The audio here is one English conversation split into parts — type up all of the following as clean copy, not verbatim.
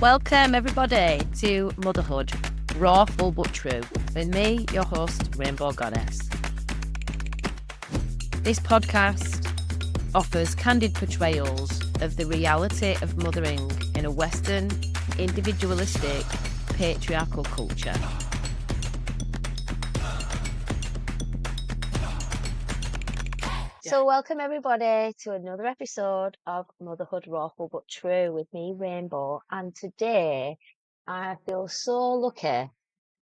Welcome everybody to Motherhood Rawful But True with me, your host, Rainbow Goddess. This podcast offers candid portrayals of the reality of mothering in a Western, individualistic, patriarchal culture. So welcome everybody to another episode of Motherhood Rawful But True with me, Rainbow. And today I feel so lucky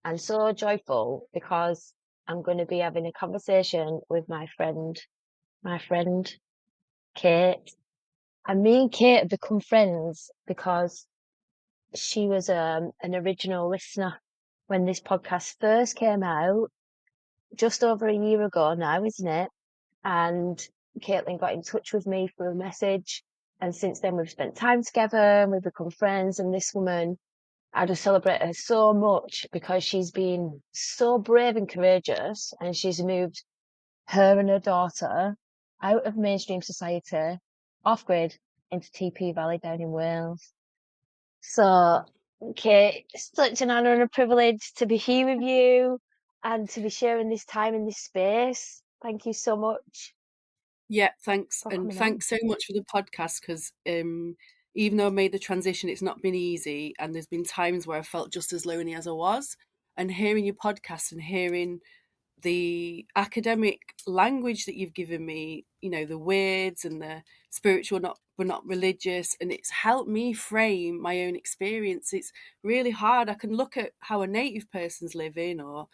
and so joyful because I'm going to be having a conversation with my friend Kate. And me and Kate have become friends because she was an original listener when this podcast first came out, just over a year ago now, isn't it? And Caitlin got in touch with me through a message. And since then, we've spent time together and we've become friends. And this woman, I just celebrate her so much because she's been so brave and courageous. And she's moved her and her daughter out of mainstream society, off grid, into TP Valley down in Wales. So, Kate, it's such an honour and a privilege to be here with you and to be sharing this time in this space. Thank you so much. Yeah, thanks. And coming thanks so much for the podcast because even though I made the transition, it's not been easy. And there's been times where I felt just as lonely as I was. And hearing your podcast and hearing the academic language that you've given me, you know, the words and the spiritual, but not religious, and it's helped me frame my own experience. It's really hard. I can look at how a native person's living or,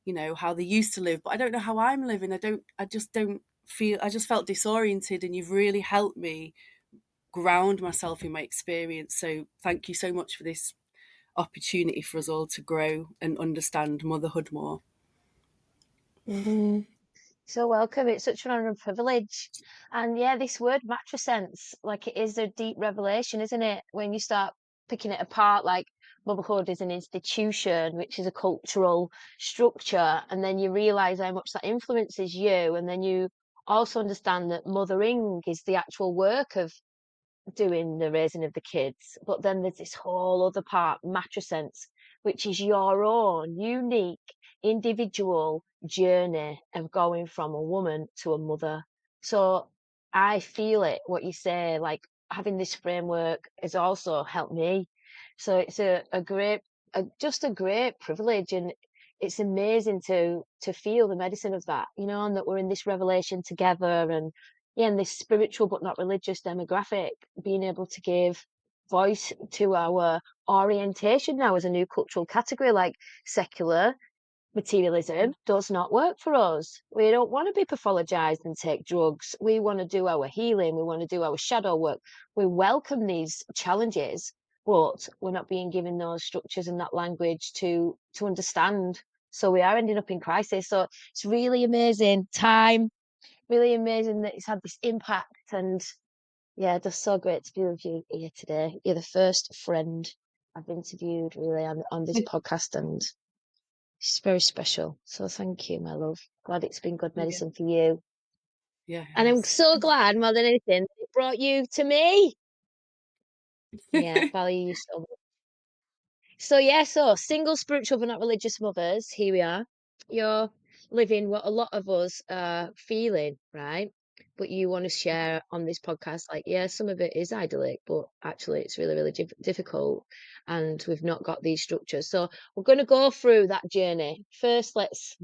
you know, how they used to live, but I don't know how I'm living. I just felt disoriented, and you've really helped me ground myself in my experience. So thank you so much for this opportunity for us all to grow and understand motherhood more. Mm-hmm. So welcome. It's such an honor and privilege. And yeah, this word matrescence, like it is a deep revelation, isn't it? When you start picking it apart, like motherhood is an institution, which is a cultural structure, and then you realize how much that influences you, and then you also understand that mothering is the actual work of doing the raising of the kids. But then there's this whole other part, matrescence, which is your own unique individual journey of going from a woman to a mother. So I feel it, what you say, like having this framework has also helped me. So it's just a great privilege, and it's amazing to feel the medicine of that, you know, and that we're in this revelation together, and yeah, and this spiritual but not religious demographic, being able to give voice to our orientation now as a new cultural category, like secular materialism does not work for us. We don't want to be pathologized and take drugs. We want to do our healing. We want to do our shadow work. We welcome these challenges, but we're not being given those structures and that language to understand. So we are ending up in crisis. So it's really amazing time, really amazing that it's had this impact. And yeah, just so great to be with you here today. You're the first friend I've interviewed really on this podcast, and it's very special. So thank you, my love. Glad it's been good medicine for you. Yeah. And I'm so glad, more than anything, it brought you to me. Yeah, I value you so much. So yeah, so single spiritual but not religious mothers, here we are. You're living what a lot of us are feeling, right? But you want to share on this podcast, like, yeah, some of it is idyllic, but actually it's really, really difficult. And we've not got these structures. So we're going to go through that journey. First, let's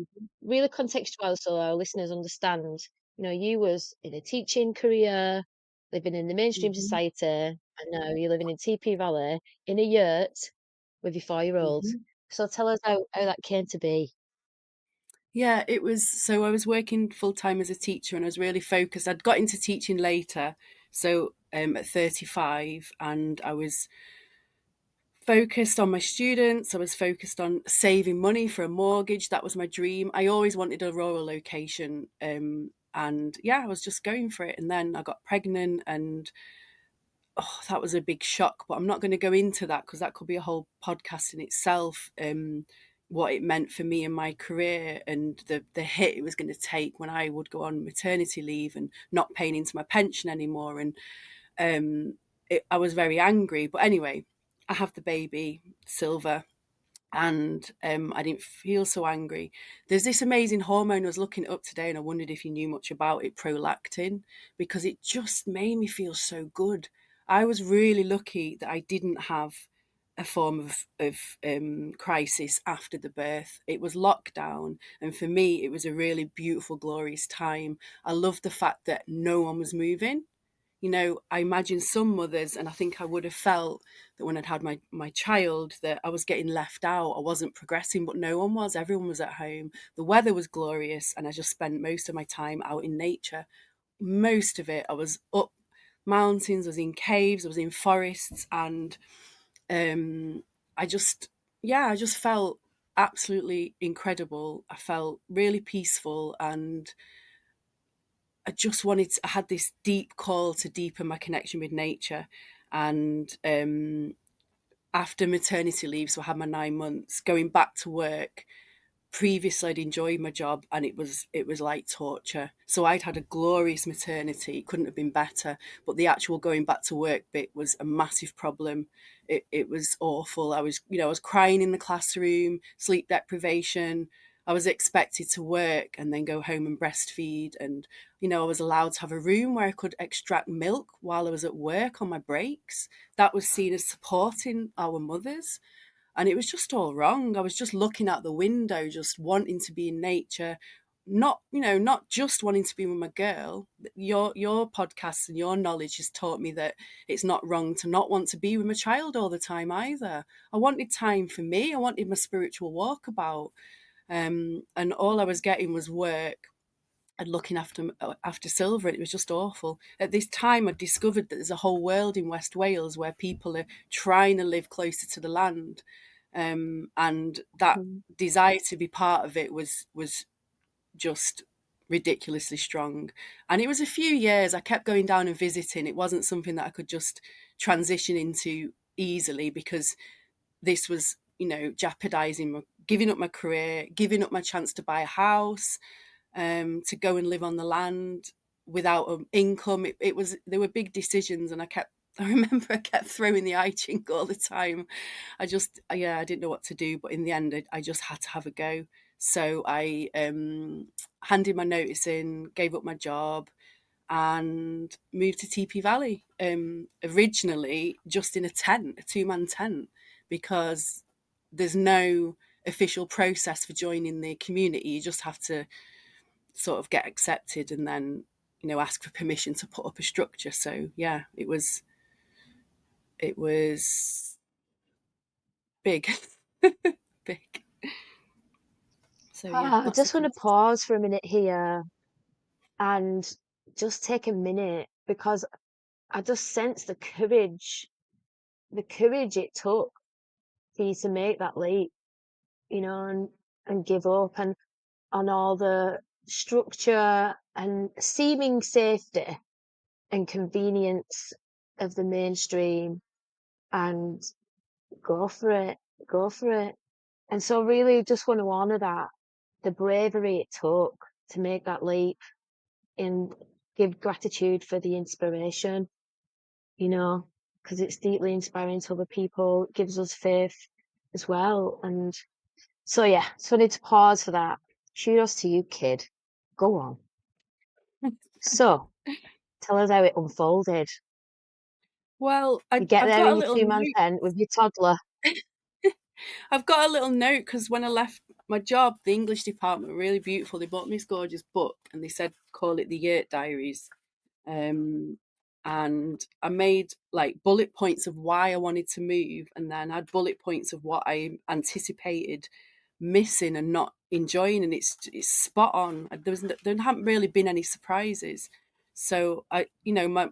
really contextualize so our listeners understand, you know, you was in a teaching career, living in the mainstream society, and now you're living in TP Valley in a yurt with your 4-year-old. So tell us how that came to be. Yeah, it was. So I was working full time as a teacher, and I was really focused. I'd got into teaching later, so at 35, and I was focused on my students. I was focused on saving money for a mortgage. That was my dream. I always wanted a rural location, and yeah, I was just going for it. And then I got pregnant, and that was a big shock. But I'm not going to go into that because that could be a whole podcast in itself. What it meant for me and my career, and the hit it was going to take when I would go on maternity leave and not paying into my pension anymore. And I was very angry. But anyway, I have the baby, Silver, and I didn't feel so angry. There's this amazing hormone I was looking up today, and I wondered if you knew much about it, prolactin, because it just made me feel so good. I was really lucky that I didn't have a form of crisis after the birth. It was lockdown, and for me, it was a really beautiful, glorious time. I loved the fact that no one was moving. I imagine some mothers, and I think I would have felt that when I'd had my child, that I was getting left out, I wasn't progressing, but no one was. Everyone was at home. The weather was glorious, and I just spent most of my time out in nature. Most of it, I was up mountains, I was in caves, I was in forests, and um, I just, yeah, I just felt absolutely incredible. I felt really peaceful, and I had this deep call to deepen my connection with nature. And after maternity leave, so I had my 9 months, going back to work, previously I'd enjoyed my job, and it was like torture. So I'd had a glorious maternity, it couldn't have been better, but the actual going back to work bit was a massive problem. It was awful. I was crying in the classroom, sleep deprivation. I was expected to work and then go home and breastfeed, and I was allowed to have a room where I could extract milk while I was at work on my breaks. That was seen as supporting our mothers, and it was just all wrong. I was just looking out the window, just wanting to be in nature, not just wanting to be with my girl. Your podcasts and your knowledge has taught me that it's not wrong to not want to be with my child all the time either. I wanted time for me. I wanted my spiritual walkabout, and all I was getting was work and looking after Silver, and it was just awful. At this time, I discovered that there's a whole world in West Wales where people are trying to live closer to the land, and that Mm. desire to be part of it was just ridiculously strong. And it was a few years. I kept going down and visiting. It wasn't something that I could just transition into easily, because this was, jeopardizing giving up my career, giving up my chance to buy a house, to go and live on the land without an income. There were big decisions, and I remember I kept throwing the eye chink all the time. I didn't know what to do, but in the end, I just had to have a go. So I handed my notice in, gave up my job, and moved to TP Valley. Originally, just in a tent, a 2-man tent, because there's no official process for joining the community. You just have to sort of get accepted, and then ask for permission to put up a structure. So yeah, it was big. Big. So yeah, I lots of just want to places. pause for a minute here and just take a minute because I just sense the courage it took for you to make that leap, and give up and on all the structure and seeming safety and convenience of the mainstream and go for it, go for it. And so really just want to honor that, the bravery it took to make that leap and give gratitude for the inspiration, you know, because it's deeply inspiring to other people, it gives us faith as well. And so, yeah, so I need to pause for that. Kudos to you, kid. Go on. So, tell us how it unfolded. Well, You get I've there got in a your little 2-man note. tent with your toddler. I've got a little note because when I left my job, the English department were really beautiful. They bought me this gorgeous book, and they said call it the Yurt Diaries. Um, and I made like bullet points of why I wanted to move, and then had bullet points of what I anticipated missing and not enjoying, and it's spot on. There haven't really been any surprises. So my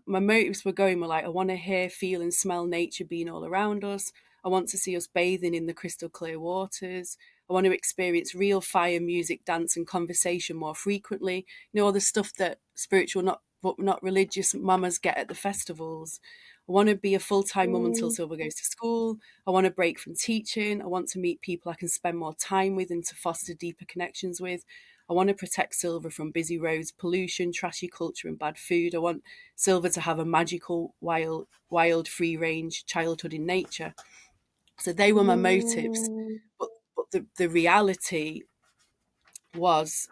motives were like, I want to hear, feel, and smell nature being all around us. I want to see us bathing in the crystal clear waters. I want to experience real fire, music, dance, and conversation more frequently. All the stuff that spiritual, not religious mamas get at the festivals. I want to be a full-time mum until Mm, Silver goes to school. I want to break from teaching. I want to meet people I can spend more time with and to foster deeper connections with. I want to protect Silver from busy roads, pollution, trashy culture, and bad food. I want Silver to have a magical, wild, free range childhood in nature. So they were my motives. Mm, But the reality was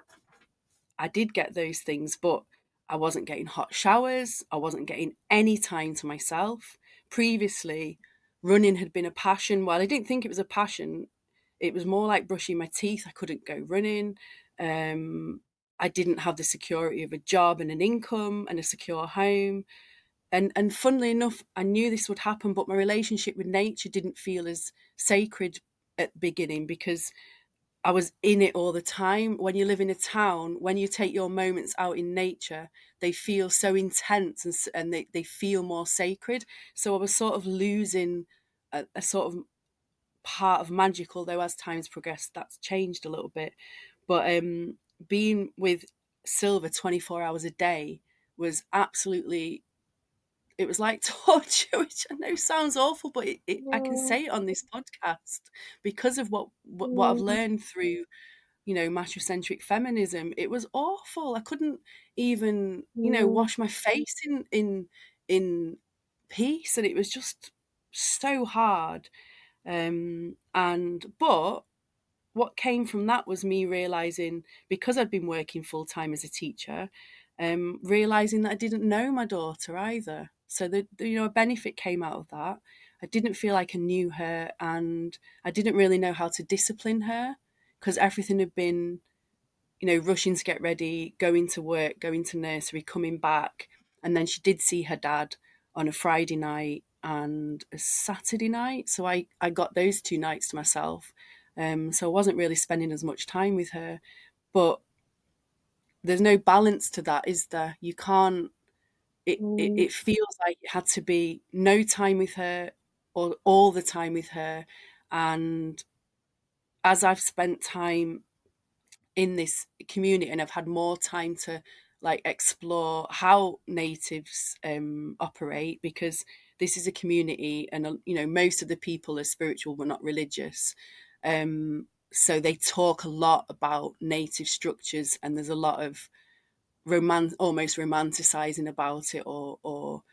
I did get those things, but I wasn't getting hot showers. I wasn't getting any time to myself. Previously, running had been a passion. Well, I didn't think it was a passion. It was more like brushing my teeth. I couldn't go running. Um, I didn't have the security of a job and an income and a secure home. And funnily enough, I knew this would happen, but my relationship with nature didn't feel as sacred at the beginning because I was in it all the time. When you live in a town, when you take your moments out in nature, they feel so intense and they feel more sacred. So I was sort of losing a sort of part of magic, although as times progressed, that's changed a little bit. But being with Silver 24 hours a day was absolutely, it was like torture, which I know sounds awful, but I can mm, say it on this podcast because of what I've mm, learned through, machocentric feminism. It was awful. I couldn't even, mm, wash my face in peace, and it was just so hard. And but what came from that was me realizing, because I'd been working full time as a teacher, realizing that I didn't know my daughter either. So a benefit came out of that. I didn't feel like I knew her, and I didn't really know how to discipline her because everything had been, rushing to get ready, going to work, going to nursery, coming back. And then she did see her dad on a Friday night and a Saturday night. So I got those 2 nights to myself. So I wasn't really spending as much time with her. But there's no balance to that, is there? You can't, mm, it feels like it had to be no time with her or all the time with her. And as I've spent time in this community and I've had more time to like explore how natives operate, because this is a community and most of the people are spiritual but not religious. So they talk a lot about native structures, and there's a lot of almost romanticizing about it, or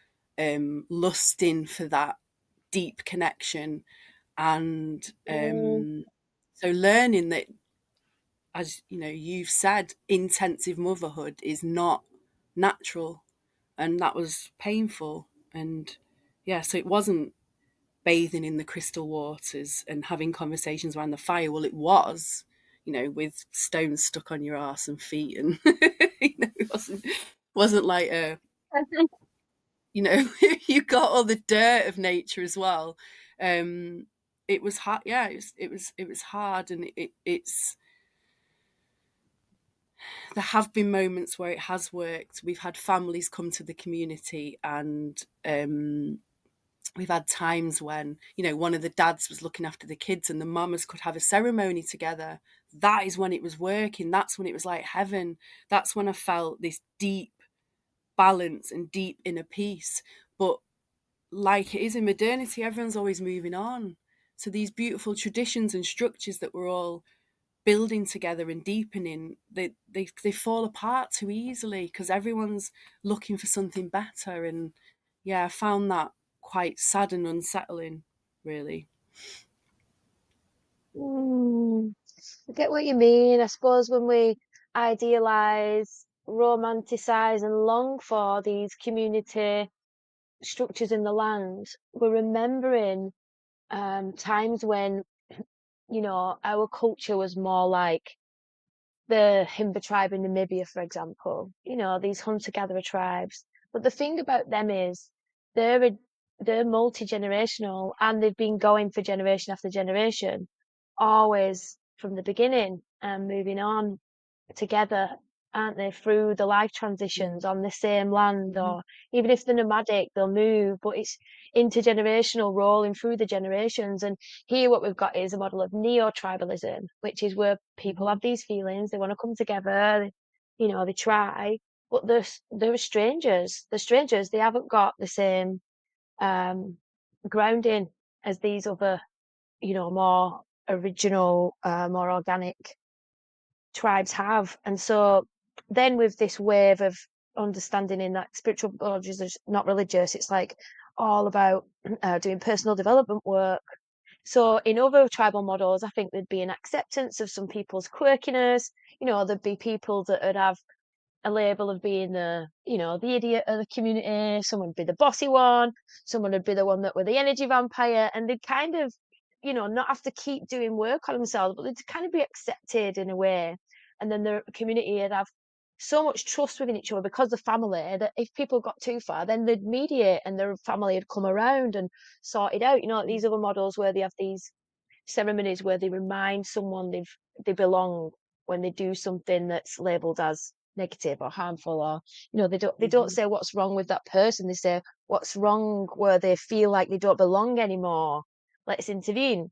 lusting for that deep connection. And mm, so learning that, as you've said, intensive motherhood is not natural, and that was painful. And yeah, so it wasn't bathing in the crystal waters and having conversations around the fire. Well, it was, with stones stuck on your arse and feet, and it wasn't like a, you got all the dirt of nature as well. um it was hard. Yeah, it was hard, and it's there have been moments where it has worked. We've had families come to the community, and we've had times when, one of the dads was looking after the kids and the mamas could have a ceremony together. That is when it was working. That's when it was like heaven. That's when I felt this deep balance and deep inner peace. But like it is in modernity, everyone's always moving on. So these beautiful traditions and structures that we're all building together and deepening, they fall apart too easily because everyone's looking for something better. And yeah, I found that quite sad and unsettling, really. mm. I get what you mean. I suppose when we idealize, romanticize, and long for these community structures in the land, we're remembering times when, our culture was more like the Himba tribe in Namibia, for example, these hunter-gatherer tribes. But the thing about them is they're a, they're multi-generational and they've been going for generation after generation, always from the beginning and moving on together, aren't they, through the life Mm-hmm. transitions on the same land, Mm-hmm. or even if they're nomadic, they'll move, but it's intergenerational rolling through the generations. And here, what we've got is a model of neo-tribalism, which is where people have these feelings, they want to come together, they try, but they're strangers. They're strangers. They haven't got the same um, grounding as these other, more original, more organic tribes have. And so then with this wave of understanding in that spiritual biology is not religious, it's like all about doing personal development work, So in other tribal models, I think there'd be an acceptance of some people's quirkiness. There'd be people that would have a label of being the idiot of the community. Someone would be the bossy one. Someone would be the one that were the energy vampire, and they'd kind of, not have to keep doing work on themselves, but they'd kind of be accepted in a way. And then the community would have so much trust within each other because of family that if people got too far, then they'd mediate and their family would come around and sort it out. Like these other models where they have these ceremonies where they remind someone they belong when they do something that's labeled as negative or harmful, or they don't Mhm. say what's wrong with that person. They say what's wrong where they feel like they don't belong anymore. Let's intervene.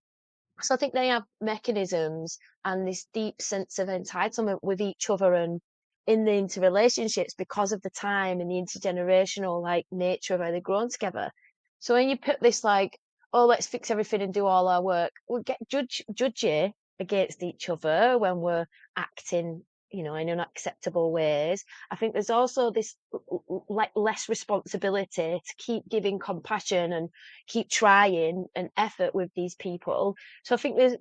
So I think they have mechanisms and this deep sense of entitlement with each other and in the interrelationships because of the time and the intergenerational like nature of how they've grown together. So when you put this like, oh, let's fix everything and do all our work, we'll get judgy against each other when we're acting, in unacceptable ways. I think there's also this like less responsibility to keep giving compassion and keep trying and effort with these people. So I think there's,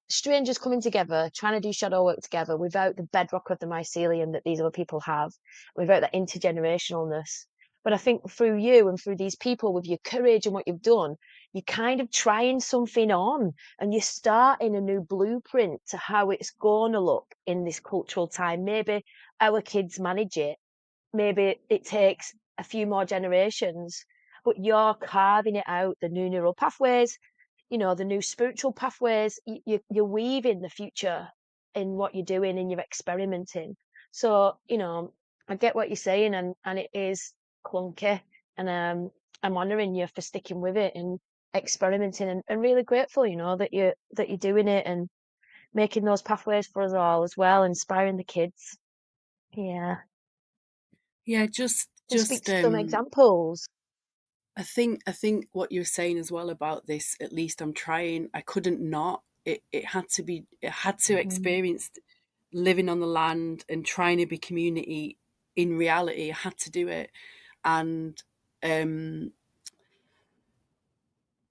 strangers coming together, trying to do shadow work together without the bedrock of the mycelium that these other people have, without that intergenerationalness. But I think through you and through these people with your courage and what you've done, you're kind of trying something on and you're starting a new blueprint to how it's going to look in this cultural time. Maybe our kids manage it. Maybe it takes a few more generations, but you're carving it out, the new neural pathways, the new spiritual pathways. You're weaving the future in what you're doing and you're experimenting. So, I get what you're saying, and it is clunky. And I'm honouring you for sticking with it and experimenting, and really grateful, that you're doing it and making those pathways for us all as well, inspiring the kids. Yeah. Yeah, Can speak to some examples. I think what you're saying as well about this, at least I'm trying, I couldn't not. It had to Mhm. experience living on the land and trying to be community in reality. I had to do it. And um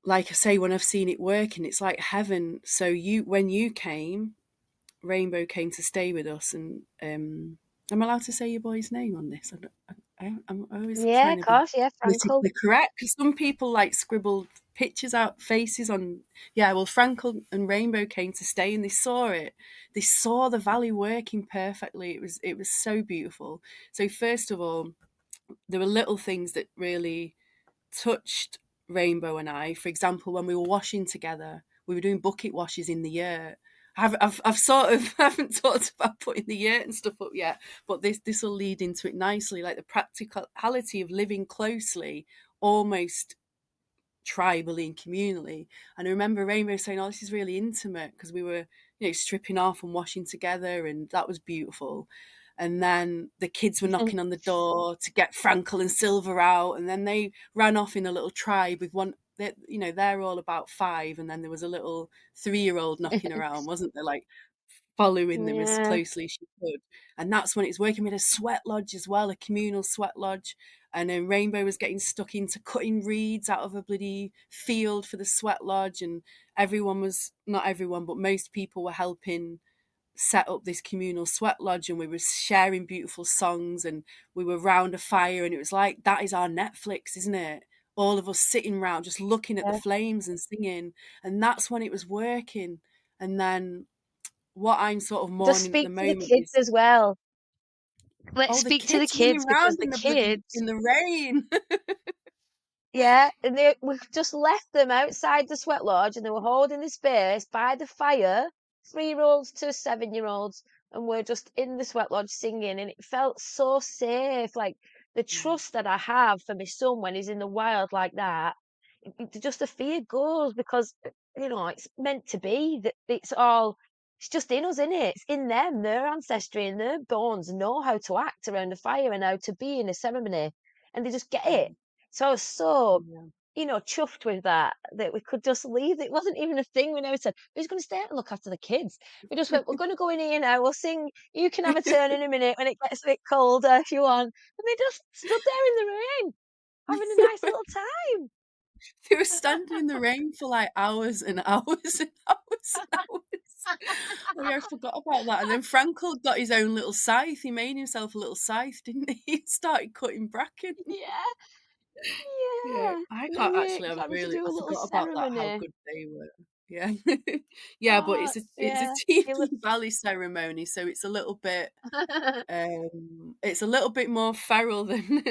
like I say, when I've seen it working, it's like heaven. So when you came, Rainbow came to stay with us, and I'm allowed to say your boy's name on this. I'm always Yeah, trying of to be course, yeah, Frankel. politically correct because some people like scribbled pictures out, faces on. Yeah, well, Frankel and Rainbow came to stay, and they saw it. They saw the valley working perfectly. It was so beautiful. So first of all, there were little things that really touched Rainbow and I. For example, when we were washing together, we were doing bucket washes in the yurt. I've sort of haven't talked about putting the yurt and stuff up yet, but this will lead into it nicely. Like the practicality of living closely, almost tribally and communally. And I remember Rainbow saying, "Oh, this is really intimate," because we were, stripping off and washing together, and that was beautiful. And then the kids were knocking on the door to get Frankel and Silver out, and then they ran off in a little tribe with one. They're all about 5, and then there was a little 3-year-old knocking around, wasn't there? Like following them as Yeah. closely as she could. And that's when it's working with a sweat lodge as well, a communal sweat lodge. And then Rainbow was getting stuck into cutting reeds out of a bloody field for the sweat lodge. And not everyone, but most people were helping set up this communal sweat lodge, and we were sharing beautiful songs, and we were round a fire, and it was like, that is our Netflix, isn't it? All of us sitting around just looking at the Yeah. flames and singing. And that's when it was working. And then what I'm sort of Just mourning at the speak to the moment kids is, as well. Let's oh, the speak to the kids running kids because around the in kids, the rain. yeah, and we've just left them outside the sweat lodge and they were holding the space by the fire, 3-year-olds to 7-year-olds, and we're just in the sweat lodge singing, and it felt so safe. Like the trust that I have for my son when he's in the wild like that, just the fear goes because it's meant to be that it's just in us, in it. It's in them, their ancestry and their bones know how to act around a fire and how to be in a ceremony, and they just get it. So I was so, Yeah. chuffed with that we could just leave. It wasn't even a thing. We never said, who's going to stay out and look after the kids? We just went, we're going to go in here now. We'll sing. You can have a turn in a minute when it gets a bit colder if you want. And they just stood there in the rain, having a nice little time. We were standing in the rain for like hours and hours and hours and hours. Oh yeah, I forgot about that. And then Frankel got his own little scythe. He made himself a little scythe, didn't he? He started cutting bracken. Yeah, Yeah, yeah. I And then can't you actually. having to do I a little forgot about that. How ceremony. good they were. Yeah, yeah, but Oh, it's a yeah. You Teething look Valley ceremony, so it's a little bit more feral than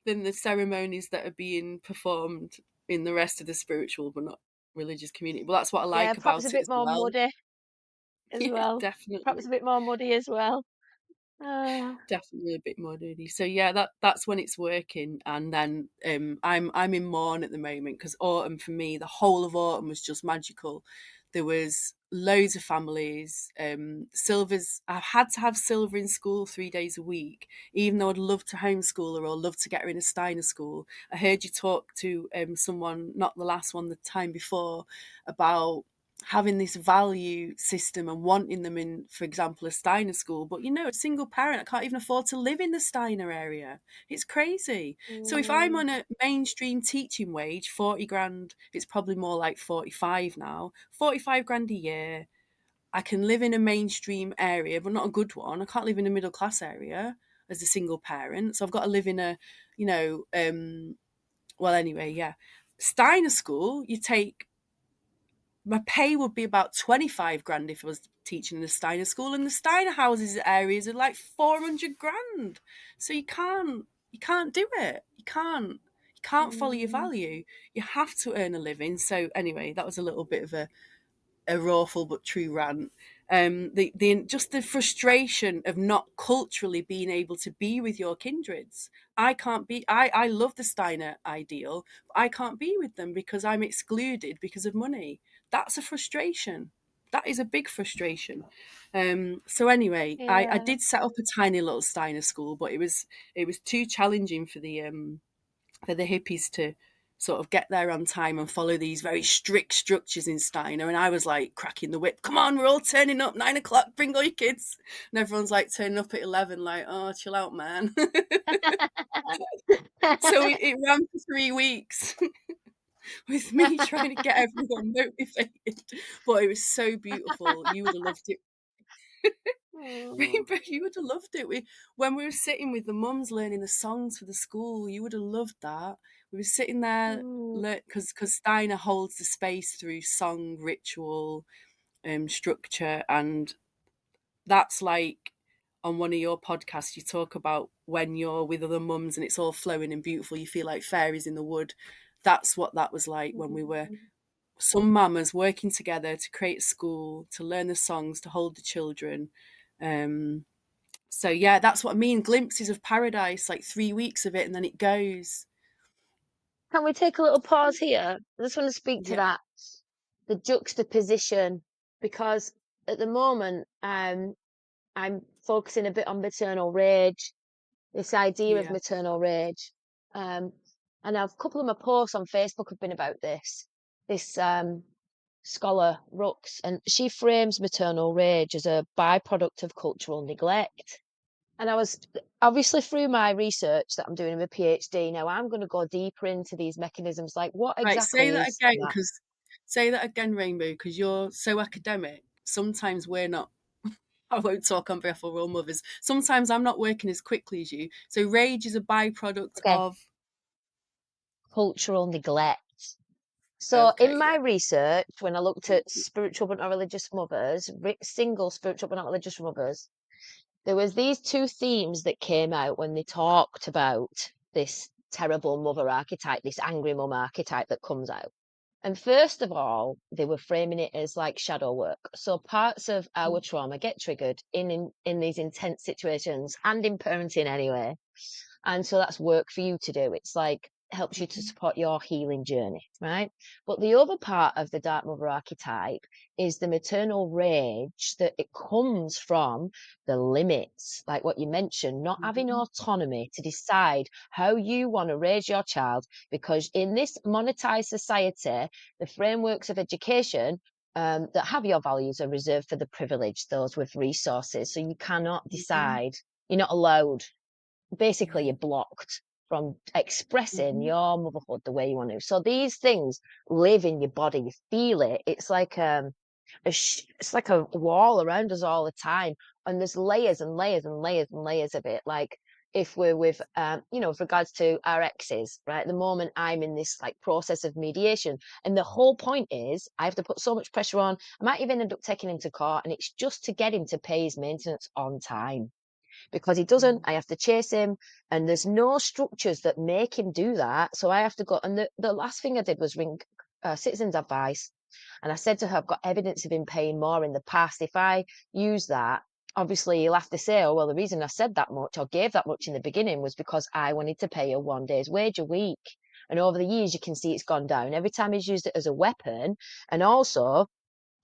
than the ceremonies that are being performed in the rest of the spiritual but not religious community. But that's what I yeah, like perhaps a about it bit as more well. muddy as Yeah, well. Perhaps definitely. a bit more muddy as well. Ah, Definitely a bit more dirty. So yeah, that's when it's working, and then I'm in mourn at the moment because autumn for me, the whole of autumn was just magical. There was loads of families. Silver's I've had to have Silver in school 3 days a week, even though I'd love to homeschool her or love to get her in a Steiner school. I heard you talk to someone, not the last one, the time before, about having this value system and wanting them in, for example, a Steiner school. But a single parent, I can't even afford to live in the Steiner area. It's crazy. So if I'm mm, on a mainstream teaching wage, 40 grand, it's probably more like 45 now, 45 grand a year. I can live in a mainstream area, but not a good one. I can't live in a middle class area as a single parent. So I've got to live in a, you know, well, anyway, yeah. Steiner school, you take my pay would be about 25 grand if I was teaching in a Steiner school, and the Steiner houses areas are like 400 grand. So you can't do it. You can't follow your mm, value. You have to earn a living. So anyway, that was a little bit of a rawful but true rant. The just the frustration of not culturally being able to be with your kindreds. I can't be. I love the Steiner ideal, but I can't be with them because I'm excluded because of money. That's a frustration. That is a big frustration. So anyway, I yeah. did set up a tiny little Steiner school, but it was too challenging for the hippies to sort of get there on time and follow these very strict structures in Steiner. And I was like cracking the whip. Come on, we're all turning up 9 o'clock. Bring all your kids. And everyone's like turning up at 11, like, oh, chill out, man. So it ran for 3 weeks with me trying to get everyone motivated. But it was so beautiful. You would have loved it. Mm, Rainbow, you would have loved it. When we were sitting with the mums learning the songs for the school, you would have loved that. We were sitting there mm, because Steiner holds the space through song, ritual, structure, and that's like on one of your podcasts you talk about when you're with other mums and it's all flowing and beautiful. You feel like fairies in the wood. That's what that was like when we were mm. some mamas working together to create a school, to learn the songs, to hold the children. Um, so yeah, that's what I mean. Glimpses of paradise, like 3 weeks of it, and then it goes. Can we take a little pause here? I just want to speak to Yeah, that, the juxtaposition, because at the moment, I'm focusing a bit on maternal rage, this idea of yeah, maternal rage. Um, and a couple of my posts on Facebook have been about this. This scholar, Rux, and she frames maternal rage as a byproduct of cultural neglect. And I was obviously through my research that I'm doing in my PhD now, I'm going to go deeper into these mechanisms. Like, what right. Say exactly that is again, that? because say that again, Rainbow, because you're so academic. Sometimes we're not. I won't talk on behalf of all mothers. Sometimes I'm not working as quickly as you. So rage is a byproduct Okay, of. cultural neglect. So, in Okay, my yeah, research, when I looked at spiritual but not religious mothers, single spiritual but not religious mothers, there was these two themes that came out when they talked about this terrible mother archetype, this angry mum archetype that comes out. And first of all, they were framing it as like shadow work. So parts of our trauma get triggered in these intense situations and in parenting anyway. And so that's work for you to do. It's like helps you to support your healing journey, right? But the other part of the dark mother archetype is the maternal rage that it comes from the limits, like what you mentioned, not having mm-hmm, autonomy to decide how you want to raise your child. Because in this monetized society, the frameworks of education that have your values are reserved for the privileged, those with resources. So you cannot mm-hmm, decide, you're not allowed, basically yeah, you're blocked. from expressing Mhm. your motherhood the way you want to. So these things live in your body, you feel it. It's like it's like a wall around us all the time, and there's layers and layers and layers and layers of it. Like if we're with, with regards to our exes, right? At the moment, I'm in this like process of mediation, and the whole point is I have to put so much pressure on. I might even end up taking him to court, and it's just to get him to pay his maintenance on time because he doesn't. Mm. I have to chase him, and there's no structures that make him do that. So I have to go. And the last thing I did was ring citizens advice, and I said to her, I've got evidence of him paying more in the past. If I use that, obviously you'll have to say, oh, well, the reason I said that much or gave that much in the beginning was because I wanted to pay a 1 day's wage a week. And over the years, you can see it's gone down every time he's used it as a weapon. And also,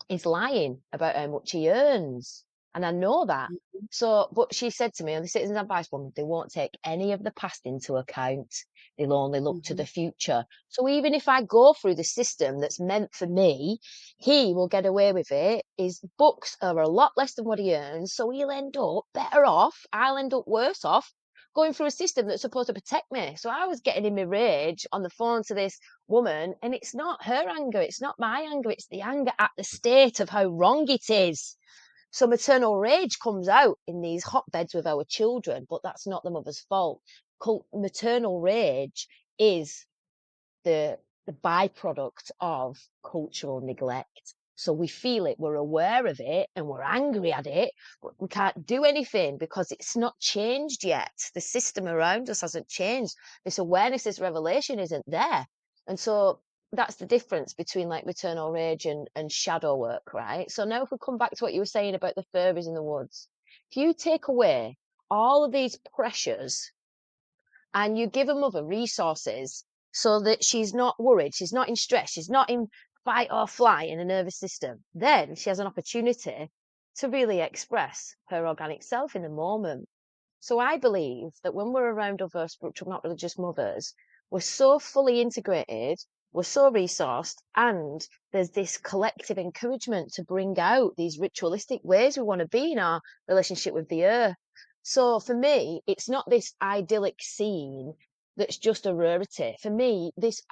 he's lying about how much he earns. And I know that. Mhm. So, but she said to me, on the citizen advice one, they won't take any of the past into account. They'll only look to the Mhm. future. So even if I go through the system that's meant for me, he will get away with it. His books are a lot less than what he earns. So he'll end up better off. I'll end up worse off going through a system that's supposed to protect me. So I was getting in my rage on the phone to this woman, and it's not her anger, it's not my anger, it's the anger at the state of how wrong it is. So maternal rage comes out in these hotbeds with our children, but that's not the mother's fault. Maternal rage is the the byproduct of cultural neglect. So we feel it, we're aware of it, and we're angry at it, but we can't do anything because it's not changed yet. The system around us hasn't changed. This awareness, this revelation isn't there. And so that's the difference between like maternal rage and shadow work, right? So now if we come back to what you were saying about the furries in the woods, if you take away all of these pressures and you give a mother resources so that she's not worried, she's not in stress, she's not in fight or flight in a nervous system, then she has an opportunity to really express her organic self in the moment. So I believe that when we're around other spiritual, not religious mothers, we're so fully integrated, we're so resourced, and there's this collective encouragement to bring out these ritualistic ways we want to be in our relationship with the earth. So for me, it's not this idyllic scene that's just a rarity. For me, this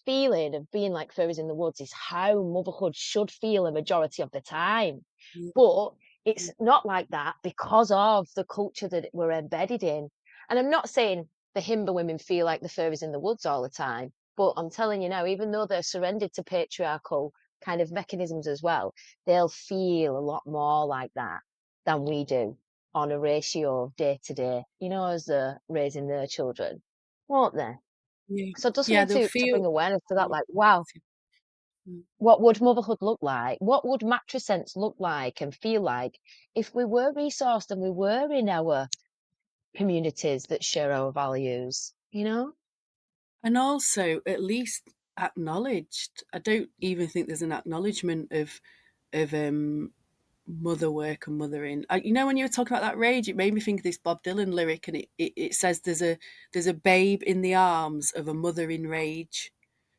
feeling of being like fairies in the woods is how motherhood should feel a majority of the time. Yeah. But it's not like that because of the culture that we're embedded in. And I'm not saying the Himba women feel like the fairies in the woods all the time, but I'm telling you now, even though they're surrendered to patriarchal kind of mechanisms as well, they'll feel a lot more like that than we do on a ratio of day to day, as they're raising their children, won't they? Yeah. So I just Yeah, wanted they'll to feel. bring awareness to that, Yeah. like, wow, Mm. what would motherhood look like? What would matrescence look like and feel like if we were resourced and we were in our communities that share our values, you know? And also, at least acknowledged. I don't even think there's an acknowledgement of mother work and mothering. When you were talking about that rage, it made me think of this Bob Dylan lyric, and it says there's a babe in the arms of a mother in rage.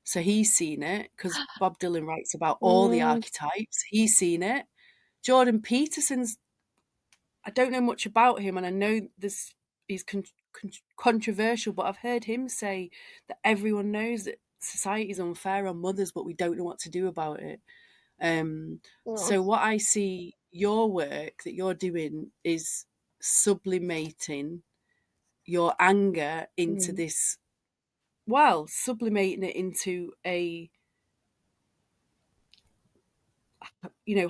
So he's seen it because Bob Dylan writes about all the Mm, archetypes. He's seen it. Jordan Peterson's. I don't know much about him, and I know this is controversial, but I've heard him say that everyone knows that society is unfair on mothers, but we don't know what to do about it. Um, oh, so what I see your work that you're doing is sublimating your anger into mm, this, well, sublimating it into a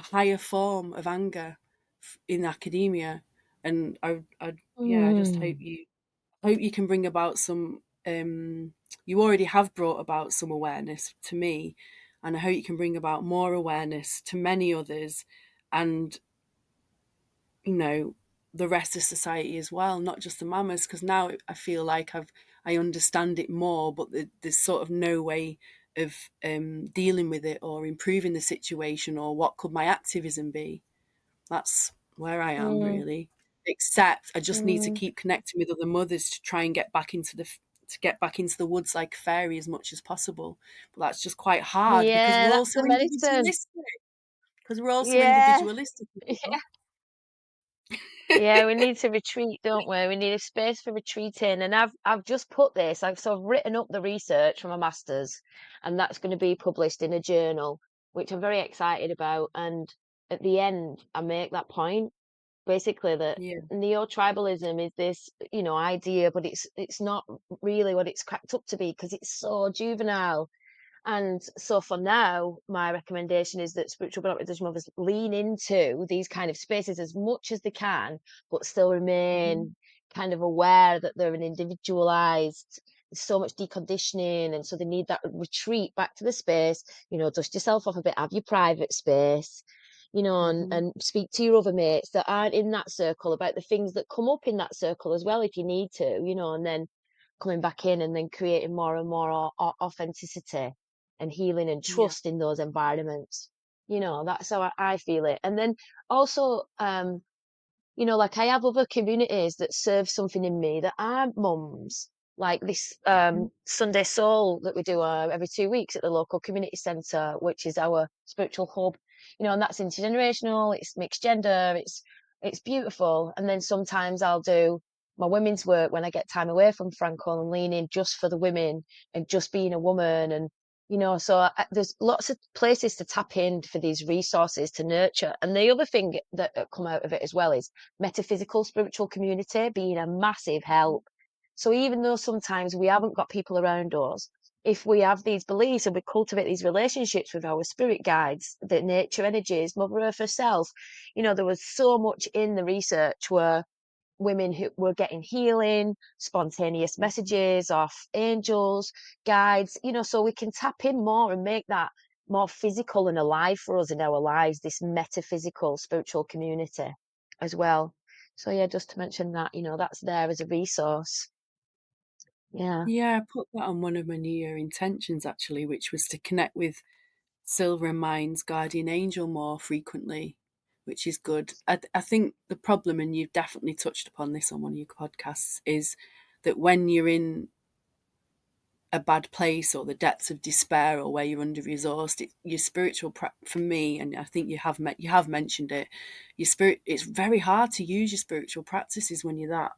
higher form of anger in academia. And I just hope mm. you can bring about some. You already have brought about some awareness to me, and I hope you can bring about more awareness to many others, and you know the rest of society as well, not just the mamas. Because now I feel like I understand it more, but there's sort of no way of dealing with it or improving the situation, or what could my activism be. That's where I am Mm, really. Except I just need to mm. keep connecting with other mothers to try and get back into the woods like a fairy as much as possible. But that's just quite hard because Yeah, we're all that's so the medicine. individualistic. Because we're all so Yeah, individualistic. yeah, Yeah, we need to retreat, don't we? We need a space for retreating. And I've just put this, I've sort of written up the research from my master's, and that's going to be published in a journal, which I'm very excited about. And at the end, I make that point, basically that Yeah. neo-tribalism is this, idea, but it's not really what it's cracked up to be because it's so juvenile. And so for now, my recommendation is that spiritual practitioners mothers lean into these kind of spaces as much as they can, but still Mhm. remain kind of aware that they're an individualized. There's so much deconditioning, and so they need that retreat back to the space. Dust yourself off a bit, have your private space. Mhm. And speak to your other mates that aren't in that circle about the things that come up in that circle as well, if you need to, and then coming back in and then creating more and more authenticity and healing and Yeah. trust in those environments. That's how I feel it. And then also, like I have other communities that serve something in me that aren't mums. Like this Mhm. Sunday Soul that we do every 2 weeks at the local community centre, which is our spiritual hub. And that's intergenerational. It's mixed gender. It's beautiful. And then sometimes I'll do my women's work when I get time away from Franco and lean in just for the women and just being a woman. And so there's lots of places to tap in for these resources to nurture. And the other thing that come out of it as well is metaphysical spiritual community being a massive help. So even though sometimes we haven't got people around us, if we have these beliefs and we cultivate these relationships with our spirit guides, the nature energies, Mother Earth herself, there was so much in the research where women who were getting healing, spontaneous Mhm. messages off angels, guides, so we can tap in more and make that more physical and alive for us in our lives, this metaphysical spiritual community as well. So yeah, just to mention that, that's there as a resource. Yeah. Yeah, I put that on one of my New Year intentions actually, which was to connect with Silver and Mind's guardian angel more frequently, which is good. I think the problem, and you've definitely touched upon this on one of your podcasts, is that when you're in a bad place or the depths of despair or where you're under resourced, your spiritual for me, and I think you have mentioned it, your spirit. It's very hard to use your spiritual practices when you're that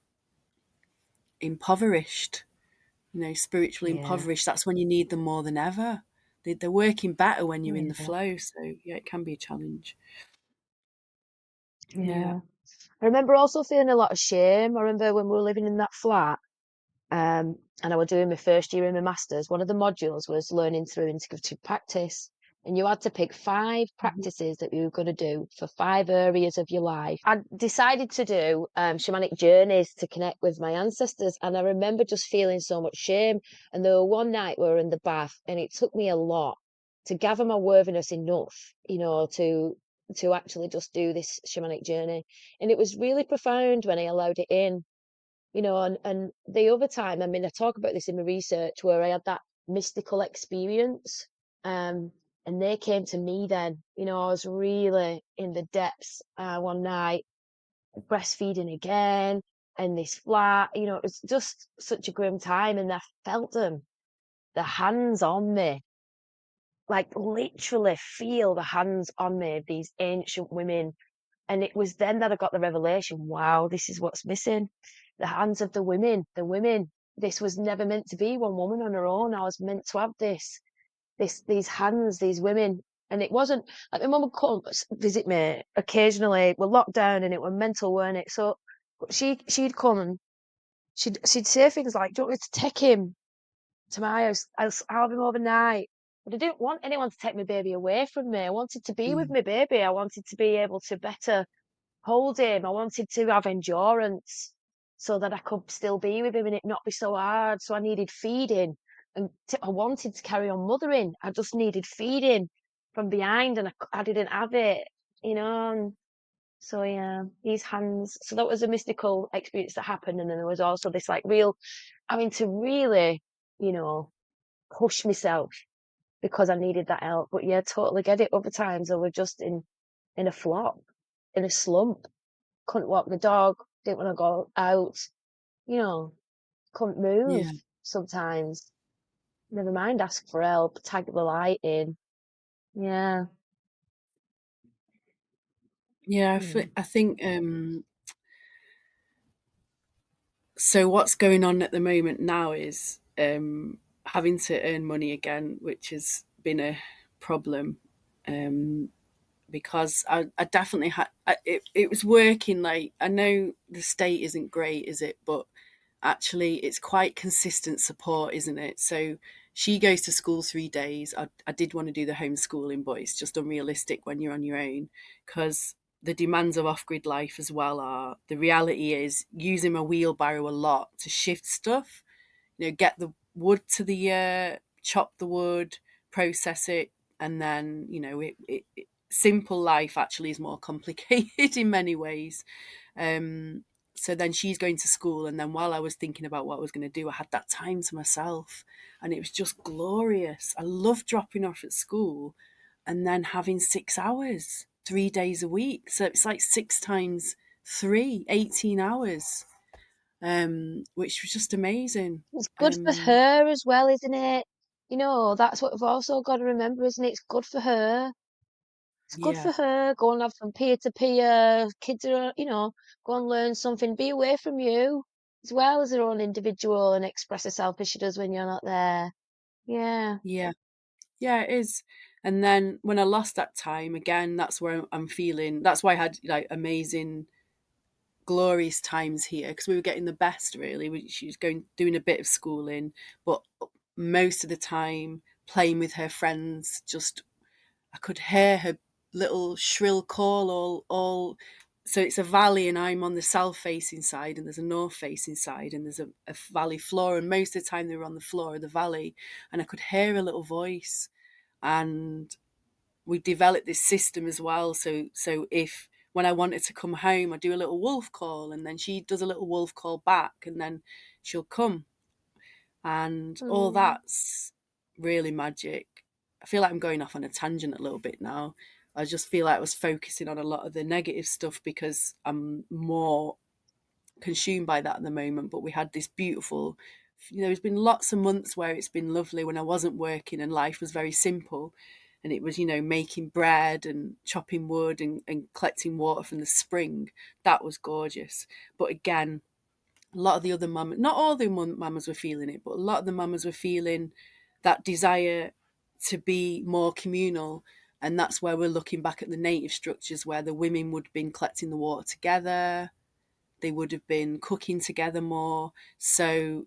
impoverished. Spiritually Yeah. impoverished. That's when you need them more than ever. They're working better when you're in the Yeah. flow. So yeah, it can be a challenge. Yeah. Yeah. I remember also feeling a lot of shame. I remember when we were living in that flat, and I was doing my first year in my master's, one of the modules was learning through integrative practice. And you had to pick 5 practices that you were going to do for 5 areas of your life. I decided to do shamanic journeys to connect with my ancestors. And I remember just feeling so much shame. And there were one night we were in the bath, and it took me a lot to gather my worthiness enough, to actually just do this shamanic journey. And it was really profound when I allowed it in, and the other time, I mean, I talk about this in my research where I had that mystical experience, um, and they came to me then. I was really in the depths one night, breastfeeding again, in this flat. It was just such a grim time, and I felt them, the hands on me, like literally feel the hands on me of these ancient women. And it was then that I got the revelation, wow, this is what's missing. The hands of the women. This was never meant to be one woman on her own. I was meant to have these hands, these women. And it wasn't like my mum would come visit me occasionally. We're locked down and it was mental, weren't it? So she'd come and she'd say things like, "Do you want me to take him to my house? I'll have him overnight." But I didn't want anyone to take my baby away from me. I wanted to be with Mm. my baby. I wanted to be able to better hold him. I wanted to have endurance so that I could still be with him and it not be so hard. So I needed feeding, and I wanted to carry on mothering. I just needed feeding from behind, and I didn't have it, And so yeah, these hands. So that was a mystical experience that happened, and then there was also this like real, having to really, you know, push myself because I needed that help. But yeah, totally get it. Other times I was just in a flop, in a slump, couldn't walk the dog, didn't want to go out, you know, couldn't move Yeah. sometimes. Never mind ask for help, tag the light in. Yeah. Yeah. Mm. I think So what's going on at the moment now is having to earn money again, which has been a problem. Um, because I definitely had it was working. Like, I know the state isn't great, is it? But actually it's quite consistent support, isn't it? So she goes to school 3 days. I did want to do the homeschooling, but it's just unrealistic when you're on your own, because the demands of off-grid life as well are, the reality is using a wheelbarrow a lot to shift stuff, get the wood to the chop the wood, process it, and then simple life actually is more complicated in many ways. um so then she's going to school, and then while I was thinking about what I was going to do, I had that time to myself, and it was just glorious. I love dropping off at school and then having 6 hours 3 days a week, so it's like 6 times 3, 18 hours, which was just amazing. It's good for um her as well, isn't it? That's what we've also got to remember, isn't it? It's good for her. It's good yeah, for her. Go and have some peer to peer. Kids are, go and learn something. Be away from you as well as her own individual and express herself as she does when you're not there. Yeah. yeah, yeah, it is. And then when I lost that time again, that's where I'm feeling, that's why I had like amazing glorious times here, because we were getting the best, really. She was going doing a bit of schooling, but most of the time playing with her friends. Just, I could hear her little shrill call all. So it's a valley, and I'm on the south facing side, and there's a north facing side, and there's a valley floor, and most of the time they were on the floor of the valley, and I could hear a little voice. And we developed this system as well. So if, when I wanted to come home, I do a little wolf call, and then she does a little wolf call back, and then she'll come, and all Mm. that's really magic. I feel like I'm going off on a tangent a little bit now. I just feel like I was focusing on a lot of the negative stuff because I'm more consumed by that at the moment. But we had this beautiful, there's been lots of months where it's been lovely when I wasn't working and life was very simple. And it was, making bread and chopping wood and collecting water from the spring. That was gorgeous. But again, a lot of the other mamas, not all the mamas were feeling it, but a lot of the mamas were feeling that desire to be more communal. And that's where we're looking back at the native structures, where the women would have been collecting the water together, they would have been cooking together more. So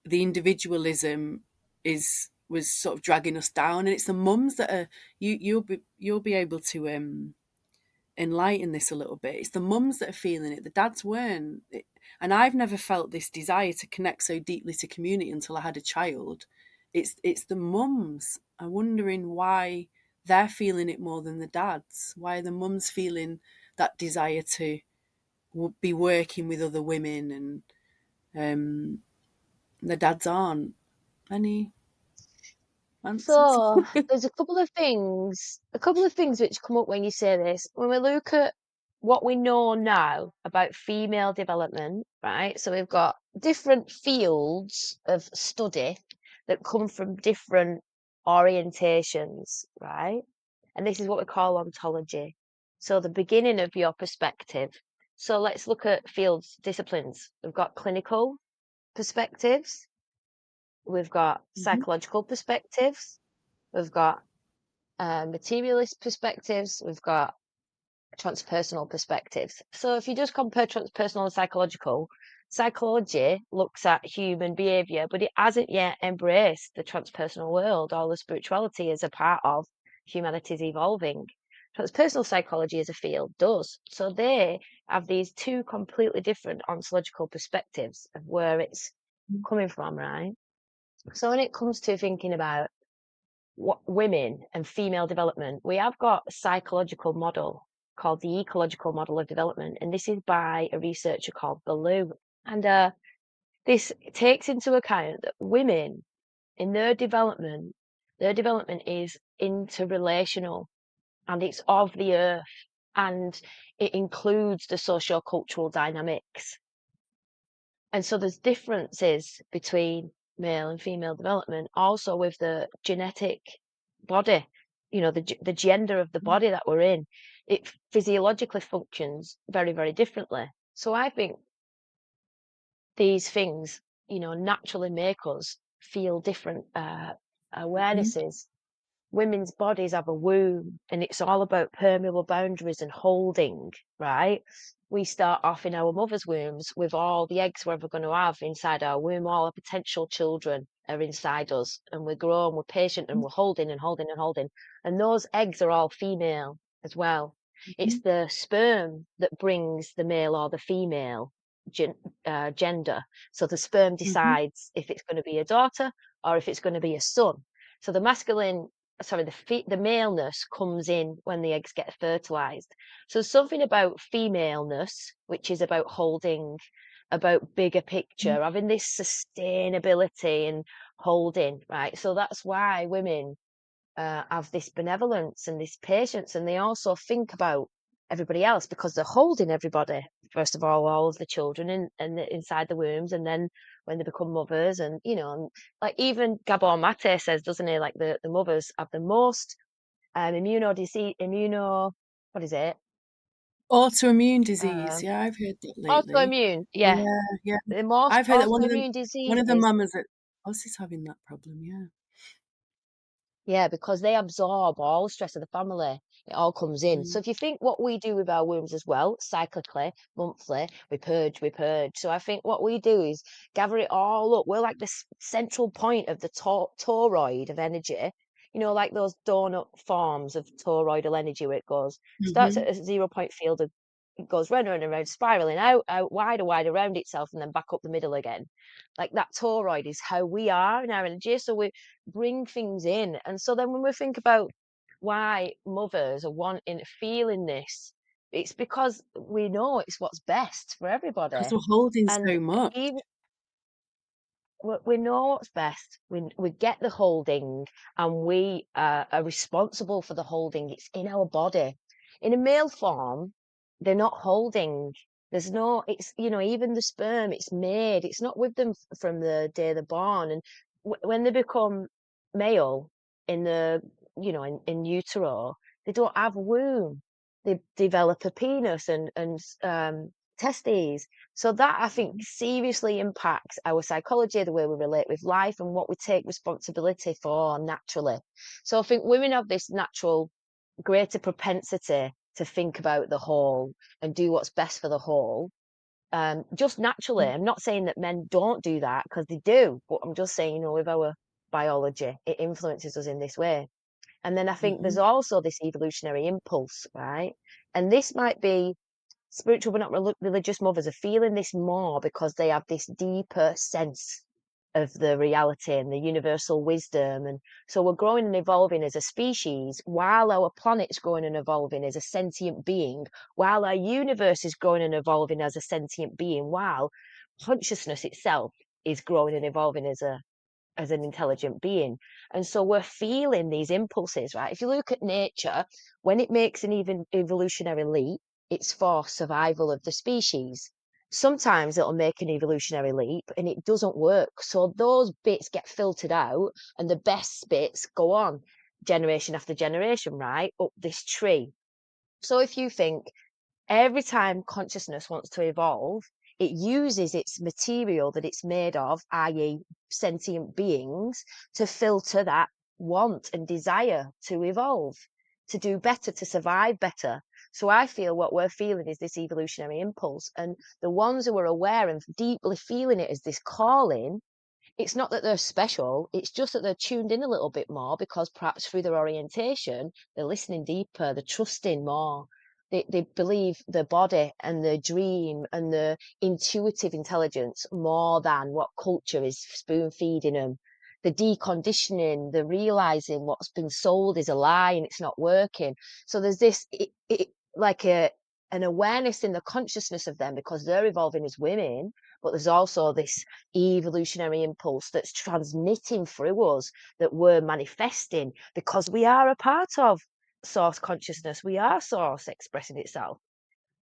the individualism is was sort of dragging us down, and it's the mums that are, you'll be able to enlighten this a little bit. It's the mums that are feeling it. The dads weren't. And I've never felt this desire to connect so deeply to community until I had a child. It's the mums. I'm wondering why they're feeling it more than the dads. Why are the mums feeling that desire to be working with other women, and um, the dads aren't? Any answers? So there's a couple of things which come up when you say this. When we look at what we know now about female development, right? So we've got different fields of study that come from different orientations, right? And this is what we call ontology. So the beginning of your perspective. So let's look at fields, disciplines. We've got clinical perspectives, we've got Hmm. psychological perspectives, we've got materialist perspectives, we've got transpersonal perspectives. So if you just compare transpersonal and psychological, psychology looks at human behavior, but it hasn't yet embraced the transpersonal world or the spirituality as a part of humanity's evolving. Transpersonal psychology as a field does. So they have these two completely different ontological perspectives of where it's coming from, right? So when it comes to thinking about what women and female development, we have got a psychological model called the ecological model of development, and this is by a researcher called Ballou. And this takes into account that women in their development is interrelational, and it's of the earth, and it includes the socio-cultural dynamics. And so there's differences between male and female development, also with the genetic body, the gender of the body that we're in. It physiologically functions very, very differently. So I think these things, naturally make us feel different Mhm. awarenesses. Women's bodies have a womb, and it's all about permeable boundaries and holding, right? We start off in our mother's wombs with all the eggs we're ever going to have inside our womb. All our potential children are inside us, and we grow and we're patient and we're holding and holding and holding. And those eggs are all female as well. It's Mhm. the sperm that brings the male or the female gen- gender. So the sperm Mhm. decides if it's going to be a daughter or if it's going to be a son. So the masculine, sorry, the maleness comes in when the eggs get fertilized. So something about femaleness, which is about holding, about bigger Mhm. picture, having this sustainability and holding, right? So that's why women have this benevolence and this patience, and they also think about everybody else because they're holding everybody. First of all of the children inside the wombs, and then when they become mothers, and like even Gabor Mate says, doesn't he? Like the mothers have the most what is it? Autoimmune disease. Um, Yeah, I've heard that lately. autoimmune. Yeah, Yeah, yeah. the most I've heard that autoimmune one of the diseases. mamas at us is having that problem. Yeah. Yeah, because they absorb all the stress of the family. It all comes in. So Mm. if you think what we do with our wombs as well, cyclically, monthly, we purge, we purge. So I think what we do is gather it all up. We're like the central point of the toroid of energy. Like those donut forms of toroidal energy where it goes, starts at Mhm. a 0 point field of it goes round and around, spiraling out, wide around itself, and then back up the middle again. Like that toroid is how we are in our energy. So we bring things in. And so then when we think about why mothers are wanting, feeling this, it's because we know it's what's best for 'Cause everybody. we're holding And so much. even we know what's best. We get the holding, and we are responsible for the holding. It's in our body. In a male form, they're not holding. There's no. It's even the sperm. It's made. It's not with them from the day they're born. And when they become male in the in utero, they don't have a womb. They develop a penis and testes. So that I think Mhm. seriously impacts our psychology, the way we relate with life, and what we take responsibility for naturally. So I think women have this natural greater propensity to think about the whole and do what's best for the whole. Just naturally. I'm not saying that men don't do that because they do, but I'm just saying, with our biology, it influences us in this way. And then I think there's Mhm. also this evolutionary impulse, right? And this might be spiritual but not religious mothers are feeling this more because they have this deeper sense of the reality and the universal wisdom. And so we're growing and evolving as a species while our planet's growing and evolving as a sentient being, while our universe is growing and evolving as a sentient being, while consciousness itself is growing and evolving as an intelligent being. And so we're feeling these impulses, right? If you look at nature, when it makes an even evolutionary leap, it's for survival of the species. Sometimes it'll make an evolutionary leap and it doesn't work. So those bits get filtered out and the best bits go on generation after generation, right? Up this tree. So if you think every time consciousness wants to evolve, it uses its material that it's made of, i.e., sentient beings, to filter that want and desire to evolve, to do better, to survive better. So I feel what we're feeling is this evolutionary impulse. And the ones who are aware and deeply feeling it as this calling, it's not that they're special, it's just that they're tuned in a little bit more because perhaps through their orientation, they're listening deeper, they're trusting more. They believe the body and the dream and the intuitive intelligence more than what culture is spoon feeding them. The deconditioning, the realizing what's been sold is a lie and it's not working. So there's this like an awareness in the consciousness of them because they're evolving as women, but there's also this evolutionary impulse that's transmitting through us that we're manifesting because we are a part of source consciousness. We are source expressing itself.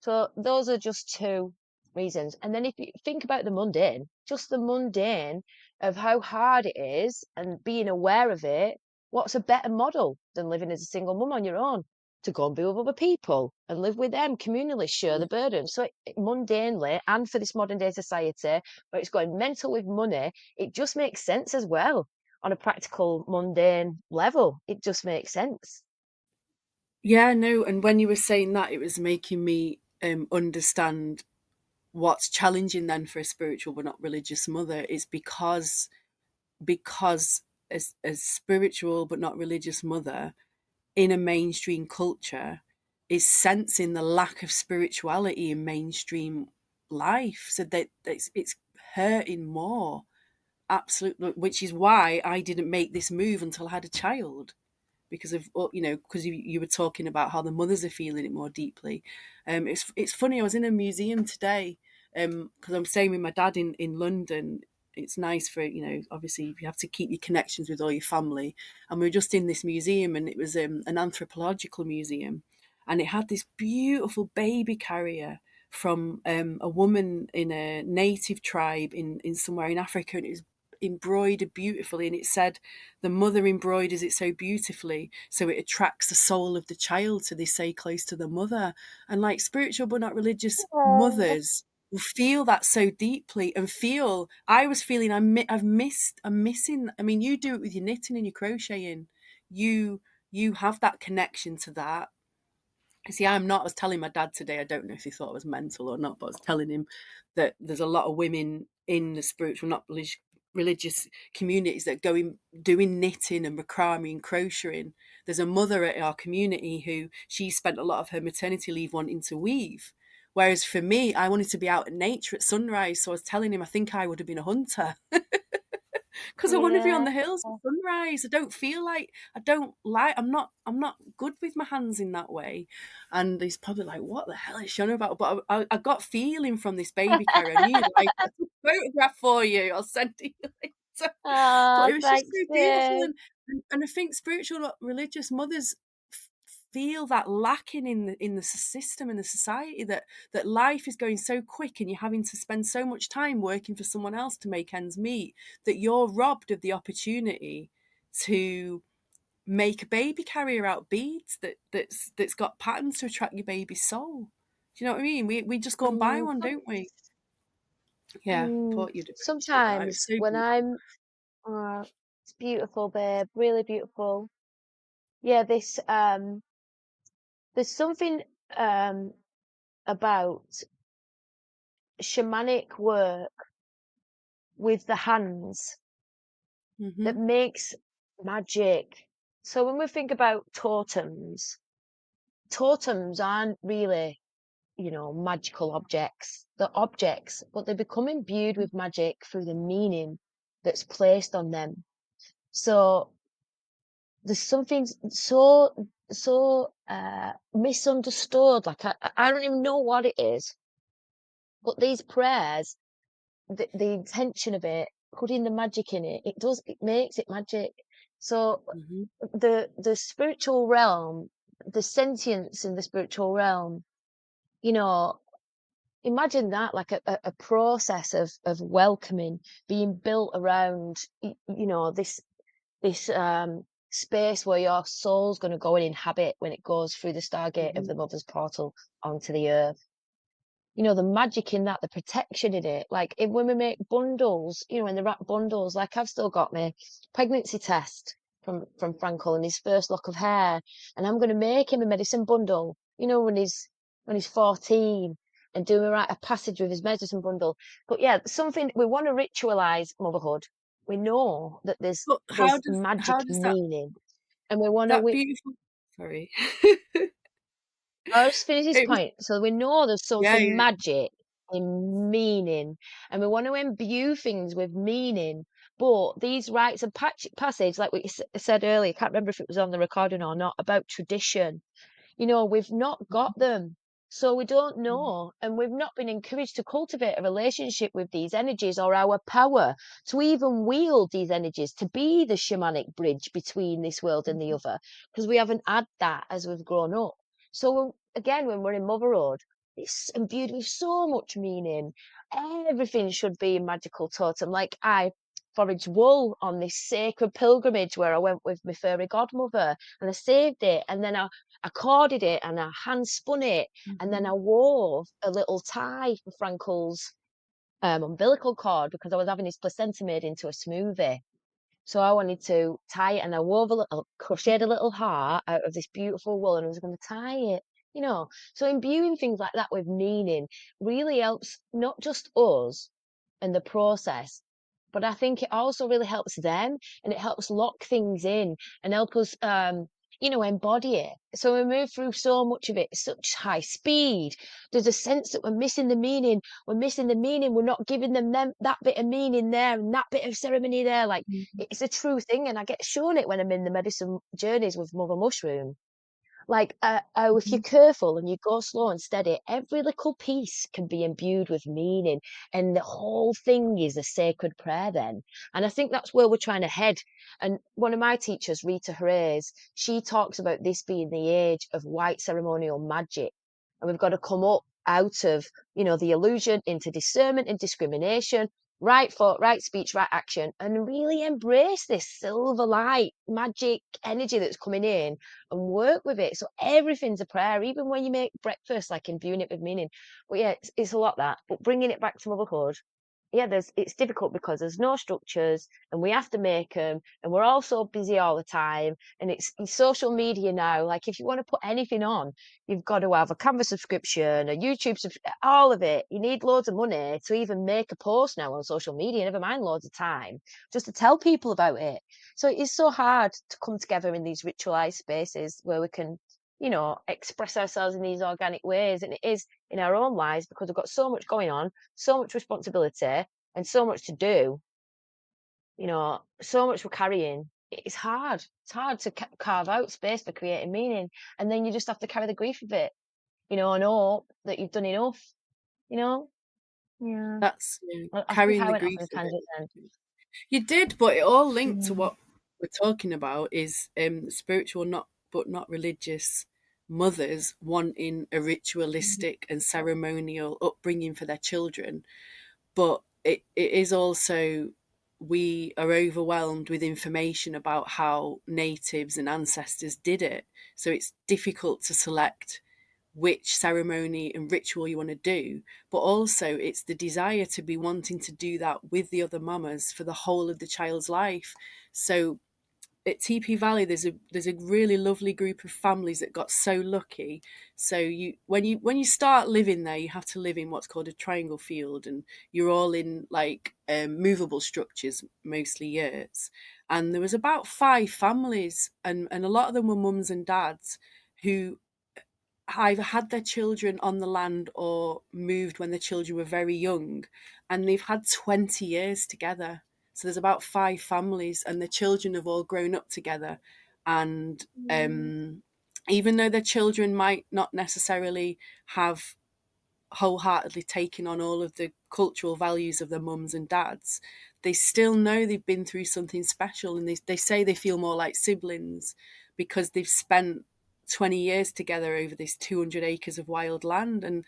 So those are just two reasons. And then if you think about the mundane, just the mundane of how hard it is and being aware of it, what's a better model than living as a single mum on your own? to go and be with other people and live with them communally, share the burden. So mundanely, and for this modern day society where it's going mental with money, it just makes sense as well on a practical, mundane level. It just makes sense. Yeah, no, and when you were saying that, it was making me understand what's challenging then for a spiritual but not religious mother is because a spiritual but not religious mother in a mainstream culture is sensing the lack of spirituality in mainstream life, so that it's hurting more. Absolutely, which is why I didn't make this move until I had a child, because of, because you were talking about how the mothers are feeling it more deeply. It's funny. I was in a museum today, because I'm staying with my dad in London. It's nice for, obviously you have to keep your connections with all your family, and we were just in this museum, and it was an anthropological museum, and it had this beautiful baby carrier from a woman in a native tribe in somewhere in Africa, and it was embroidered beautifully, and it said the mother embroiders it so beautifully so it attracts the soul of the child, so they stay close to the mother. And like spiritual but not religious Oh, mothers will feel that so deeply, and feel, I was feeling, I'm missing. I mean, you do it with your knitting and your crocheting. You have that connection to that. See, I'm not. I was telling my dad today, I don't know if he thought I was mental or not, but I was telling him that there's a lot of women in the spiritual, not religious communities that go in doing knitting and macrame and crocheting. There's a mother at our community who she spent a lot of her maternity leave wanting to weave. Whereas for me, I wanted to be out in nature at sunrise. So I was telling him I think I would have been a hunter. Because I want to be on yeah. the hills at sunrise. I don't feel like, I don't like, I'm not good with my hands in that way. And he's probably like, what the hell is she on about? But I got feeling from this baby carrier. I knew you'd like a photograph for you. I'll send it you later. But Oh, it was just thanks, so beautiful. babe. And I think spiritual religious mothers feel that lacking in the system, in the society, that life is going so quick and you're having to spend so much time working for someone else to make ends meet, that you're robbed of the opportunity to make a baby carrier out beads that's got patterns to attract your baby's soul. Do you know what I mean? We just go and buy one, don't we? Yeah, thought you'd appreciate that. It was Sometimes so when beautiful. uh, it's beautiful, babe, really beautiful. Yeah, there's something um, about shamanic work with the hands that Hmm. makes magic. So when we think about totems aren't really, magical objects. They're objects, but they become imbued with magic through the meaning that's placed on them. So there's something so misunderstood. Like I don't even know what it is, but these prayers, the intention of it, putting the magic in it, it makes it magic. So Hmm. the spiritual realm, the sentience in the spiritual realm, you know, imagine that like a process of welcoming being built around this space where your soul's going to go and inhabit when it goes through the stargate of Hmm. the mother's portal onto the earth. The magic in that, the protection in it. Like when we make bundles, when they wrap bundles, like I've still got my pregnancy test from Frankel and his first lock of hair, and I'm going to make him a medicine bundle. When he's 14, and do a rite of passage with his medicine bundle. But yeah, something we want to ritualize motherhood. We know that there's But there's how magic does meaning, and we want to. that beautiful, sorry. I'll just finish this It was, point. So we know there's yeah, something yeah. magic in meaning, and we want to imbue things with meaning. But these rites of passage, like we said earlier, I can't remember if it was on the recording or not, about tradition. We've not got them. So we don't know, and we've not been encouraged to cultivate a relationship with these energies or our power to even wield these energies, to be the shamanic bridge between this world and the other, because we haven't had that as we've grown up. So again, when we're in motherhood, it's imbued with so much meaning. Everything should be a magical totem. Like forage wool on this sacred pilgrimage where I went with my fairy godmother, and I saved it, and then I corded it and I hand spun it, and then Mhm. I wove a little tie for Frankel's umbilical cord because I was having his placenta made into a smoothie. So I wanted to tie it, and I wove a little, crocheted a little heart out of this beautiful wool, and I was going to tie it, you know. So imbuing things like that with meaning really helps not just us and the process, but I think it also really helps them, and it helps lock things in and help us, embody it. So we move through so much of it, such high speed. There's a sense that we're missing the meaning. We're missing the meaning. We're not giving them that bit of meaning there and that bit of ceremony there. Like, Mhm. it's a true thing, and I get shown it when I'm in the medicine journeys with Mother Mushroom. Like, if you're Mhm. careful and you go slow and steady, every little piece can be imbued with meaning, and the whole thing is a sacred prayer then. And I think that's where we're trying to head. And one of my teachers, Rita Herrera, she talks about this being the age of white ceremonial magic. And we've got to come up out of, the illusion into discernment and discrimination, right thought, right speech, right action, and really embrace this silver light magic energy that's coming in and work with it. So everything's a prayer, even when you make breakfast, like imbuing it with meaning. But yeah, it's a lot that. But bringing it back to motherhood, yeah, it's difficult because there's no structures, and we have to make them, and we're all so busy all the time. And it's social media now. Like, if you want to put anything on, you've got to have a Canva subscription, a YouTube subscription, all of it. You need loads of money to even make a post now on social media, never mind loads of time just to tell people about it. So it is so hard to come together in these ritualized spaces where we can, express ourselves in these organic ways. And it is in our own lives because we've got so much going on, so much responsibility, and so much to do, so much we're carrying. It's hard. It's hard to carve out space for creating meaning. And then you just have to carry the grief of it, and hope that you've done enough, you know? Yeah. That's I think carrying I the went off grief on a of it. tangent then. You did, but it all linked to Mm. what we're talking about is spiritual, not religious mothers wanting a Mhm. ritualistic and ceremonial upbringing for their children. But it is also, we are overwhelmed with information about how natives and ancestors did it. So it's difficult to select which ceremony and ritual you want to do, but also it's the desire to be wanting to do that with the other mamas for the whole of the child's life. So at TP Valley, there's a really lovely group of families that got so lucky. So when you start living there, you have to live in what's called a triangle field, and you're all in like movable structures, mostly yurts. And there was about 5 families, and a lot of them were mums and dads who either had their children on the land or moved when the children were very young, and they've had 20 years together. So there's about 5 families, and the children have all grown up together. And Mm. even though their children might not necessarily have wholeheartedly taken on all of the cultural values of their mums and dads, they still know they've been through something special, and they say they feel more like siblings because they've spent 20 years together over this 200 acres of wild land. And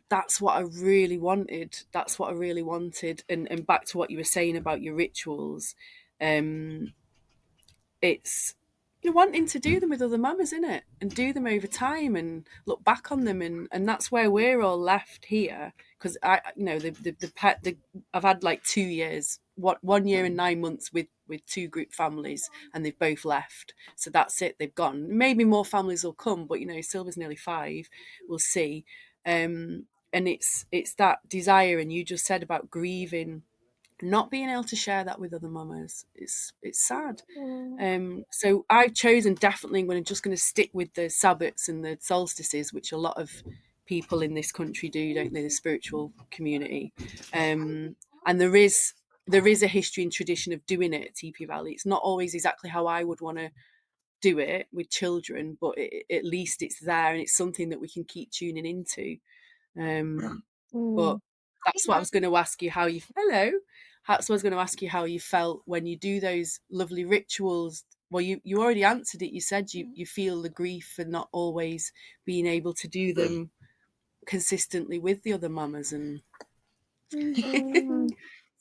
that's what I really wanted. That's what I really wanted. And back to what you were saying about your rituals, um, it's you're wanting to do them with other mamas, isn't it? And do them over time and look back on them, and that's where we're all left here. Because I've had like 2 years, 1 year and 9 months with 2 group families, and they've both left. So that's it. They've gone. Maybe more families will come, but Silver's nearly 5. We'll see. And it's that desire, and you just said about grieving, not being able to share that with other mamas. It's sad. Mm. So I've chosen, definitely I'm just going to stick with the Sabbats and the solstices, which a lot of people in this country do, don't they? The spiritual community, and there is a history and tradition of doing it at TP Valley. It's not always exactly how I would want to do it with children, but at least it's there, and it's something that we can keep tuning into. But Mm. that's what I was going to ask you, how you hello. That's what I was going to ask you, how you felt when you do those lovely rituals. Well, you already answered it. You said you feel the grief for not always being able to do them consistently with the other mamas, and Mm.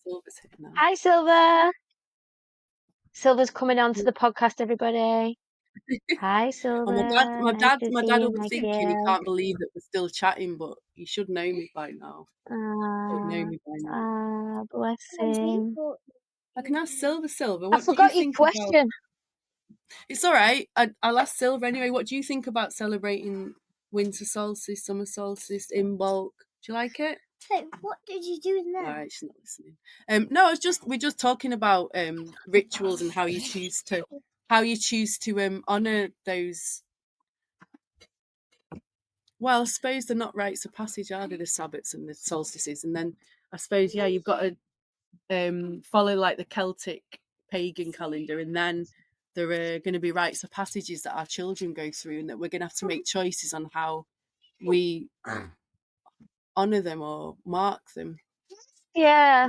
Silver's here now. Hi, Silver. Silver's coming on to the podcast, everybody. Hi, Oh, Silver. Nice to my see dad you, will be my thinking he kid. can't believe that we're still chatting, but he should know me by now. Should know Ah, me by now. bless him. I can ask Silver. I What do you forgot your think about? question. It's all right. I'll ask Silver anyway. What do you think about celebrating winter solstice, summer solstice in bulk? Do you like it? So, what did you do All now? right, she's not listening. No, we're just talking about rituals and how you choose to honor those. Well, I suppose they're not rites of passage, are they? The Sabbats and the solstices, and then I suppose you've got to follow like the Celtic pagan calendar, and then there are going to be rites of passages that our children go through, and that we're going to have to make choices on how we honor them or mark them. Yeah,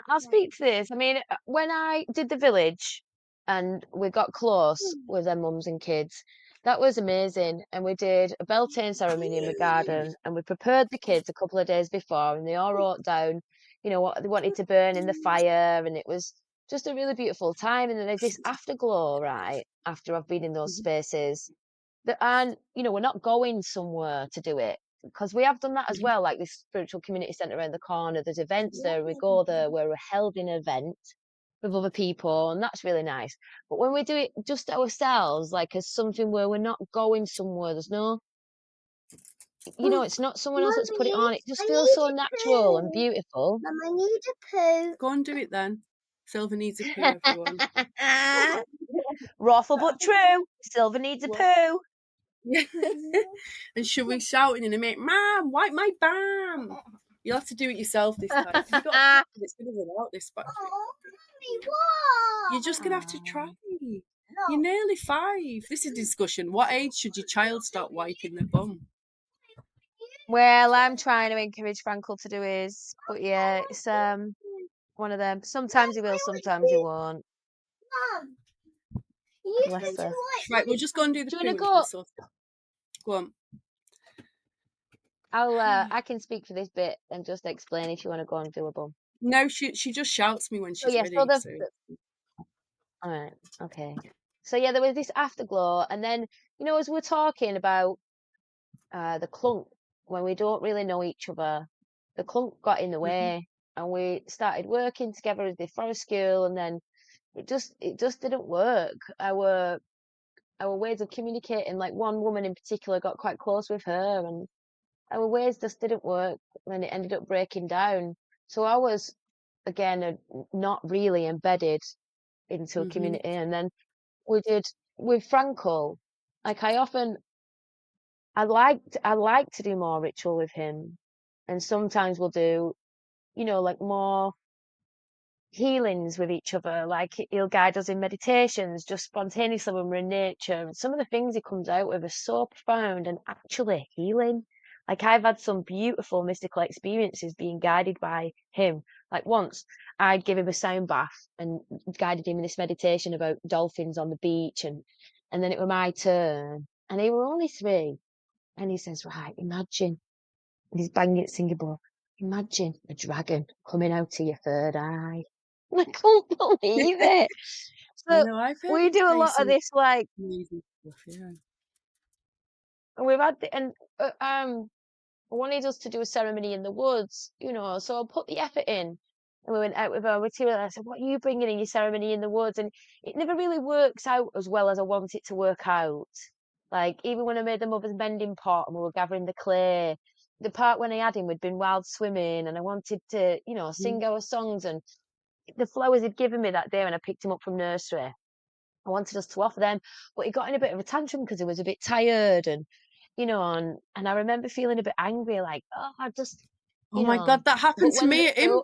I'll speak to this. I mean, when I did the village and we got close with their mums and kids, that was amazing. And we did a Beltane ceremony in the garden and we prepared the kids a couple of days before and they all wrote down, what they wanted to burn in the fire. And it was just a really beautiful time. And then there's this afterglow, right? After I've been in those spaces that aren't, we're not going somewhere to do it because we have done that as Mhm. well, like this spiritual community centre around the corner. There's events there. We go there where we're held in an event with other people, and that's really nice. But when we do it just ourselves, like as something where we're not going somewhere, there's no, it's not someone else that's put it on. It just I feels need so to natural and poo. beautiful. Mum, I need to poo. Go and do it then. Silver needs a poo, everyone. Rawful but true. Silver needs a poo. Yeah. And she'll be shouting in a minute, "Mom, wipe my bum." You'll have to do it yourself this time. Have you got a clock? It's going to run out this battery. Oh, Mummy, what? You're just going to have to try. No. You're nearly 5. This is a discussion. What age should your child start wiping their bum? Well, I'm trying to encourage Frankel to do his, but yeah, it's one of them. Sometimes he will, sometimes he won't. Mum, you Bless need to her. wipe. Right, we'll just go and do the Do you poo want to until we go? sort it. Go on. I can speak for this bit and just explain if you want to go and do a bum. No, she just shouts me when So she's yeah, ready. So all right, okay. So yeah, there was this afterglow, and then as we're talking about the clunk when we don't really know each other, the clunk got in the Mhm. way, and we started working together as the forest school, and then it just didn't work. Our ways of communicating, like one woman in particular got quite close with her, and our ways just didn't work, and it ended up breaking down. So I was again not really embedded into a Mhm. community, and then we did with Frankel. Like I like to do more ritual with him, and sometimes we'll do like more healings with each other. Like he'll guide us in meditations just spontaneously when we're in nature. And some of the things he comes out with are so profound and actually healing. Like I've had some beautiful mystical experiences being guided by him. Like once I'd give him a sound bath and guided him in this meditation about dolphins on the beach, and then it was my turn. And he were only 3. And he says, right, imagine, and he's banging it singable. Imagine a dragon coming out of your third eye. I can't believe it. I So know. I've heard we him do a say lot of some this, like, amazing stuff. Yeah. and we've had, and wanted us to do a ceremony in the woods, so I put the effort in. And we went out with our material. And I said, what are you bringing in your ceremony in the woods? And it never really works out as well as I want it to work out. Like, even when I made the mother's mending pot and we were gathering the clay, the part when I had him, we'd been wild swimming and I wanted to, Mhm. sing our songs. And the flowers he'd given me that day when I picked him up from nursery, I wanted us to offer them, but he got in a bit of a tantrum because he was a bit tired and I remember feeling a bit angry, like, oh, I just, Oh my God, that but happened to when me at Imbol.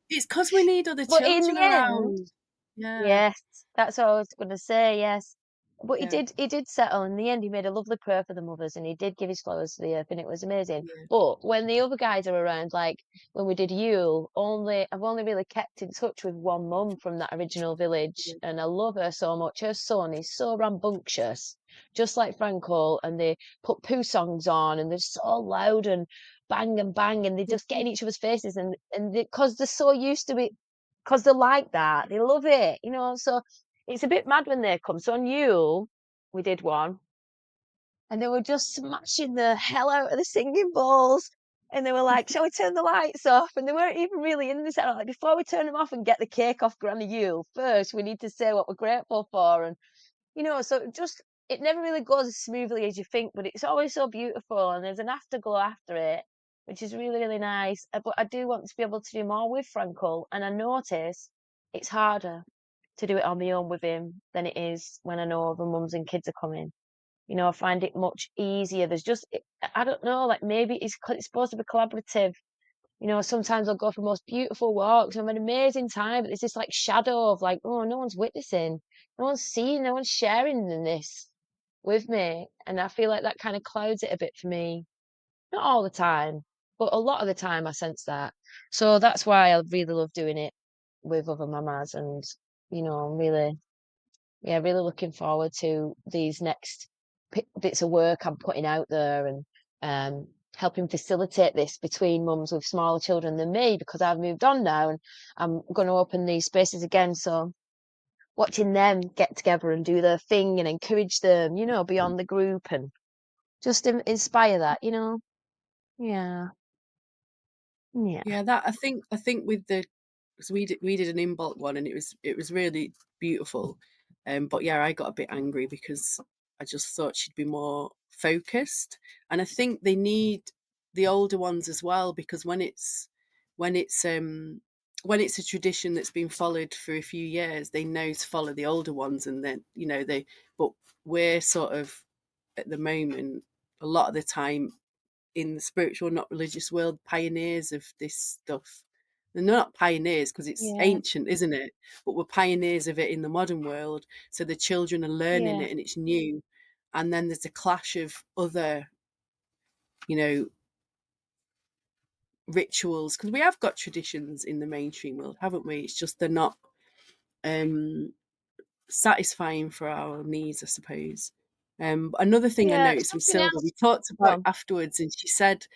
It's because we need other but in children the end, around. Yeah. yes, that's what I was going to say. Yes, but he Yeah. did. He did settle. In the end, he made a lovely prayer for the mothers, and he did give his flowers to the earth, and it was amazing. Yeah. But when the other guys are around, like when we did Yule, I've only really kept in touch with one mum from that original village, Yeah. and I love her so much. Her son is so rambunctious, just like Frankel, and they put poo songs on, and they're so loud and bang and bang, and they just get in each other's faces, and because they're so used to it, because they're like that, they love it, you know. So it's a bit mad when they come. So on Yule, we did one, and they were just smashing the hell out of the singing bowls. And they were like, "Shall we turn the lights off?" And they weren't even really in this. Like, before we turn them off and get the cake off Granny Yule, first we need to say what we're grateful for. And you know, so it never really goes as smoothly as you think, but it's always so beautiful, and there's an afterglow after it, which is really, really nice. But I do want to be able to do more with Frankel, and I notice it's harder to do it on my own with him than it is when I know other mums and kids are coming. You know, I find it much easier. I don't know, like maybe it's supposed to be collaborative. You know, sometimes I'll go for the most beautiful walks and have an amazing time, but there's this like shadow of like, oh, no one's witnessing, no one's seeing, no one's sharing in this with me. And I feel like that kind of clouds it a bit for me. Not all the time, but a lot of the time I sense that. So that's why I really love doing it with other mamas. And, you know, I'm really, yeah, really looking forward to these next bits of work I'm putting out there, and helping facilitate this between mums with smaller children than me, because I've moved on now and I'm going to open these spaces again. So watching them get together and do their thing and encourage them, you know, beyond the group, and just inspire that, you know. Yeah, yeah, Yeah, that I think with the, because we did an in bulk one and it was really beautiful, but yeah, I got a bit angry because I just thought she'd be more focused, and I think they need the older ones as well, because when it's um when it's a tradition that's been followed for a few years, they know to follow the older ones, and then but we're sort of, at the moment, a lot of the time, in the spiritual, not religious world, pioneers of this stuff. And they're not pioneers because it's yeah, ancient, isn't it? But we're pioneers of it in the modern world. So the children are learning yeah, it and it's new. And then there's a clash of other, you know, rituals, because we have got traditions in the mainstream world, haven't we? It's just they're not um, satisfying for our needs, I suppose. Another thing I yeah. noticed with Something Silver, we else. talked Go about on. afterwards, and she said,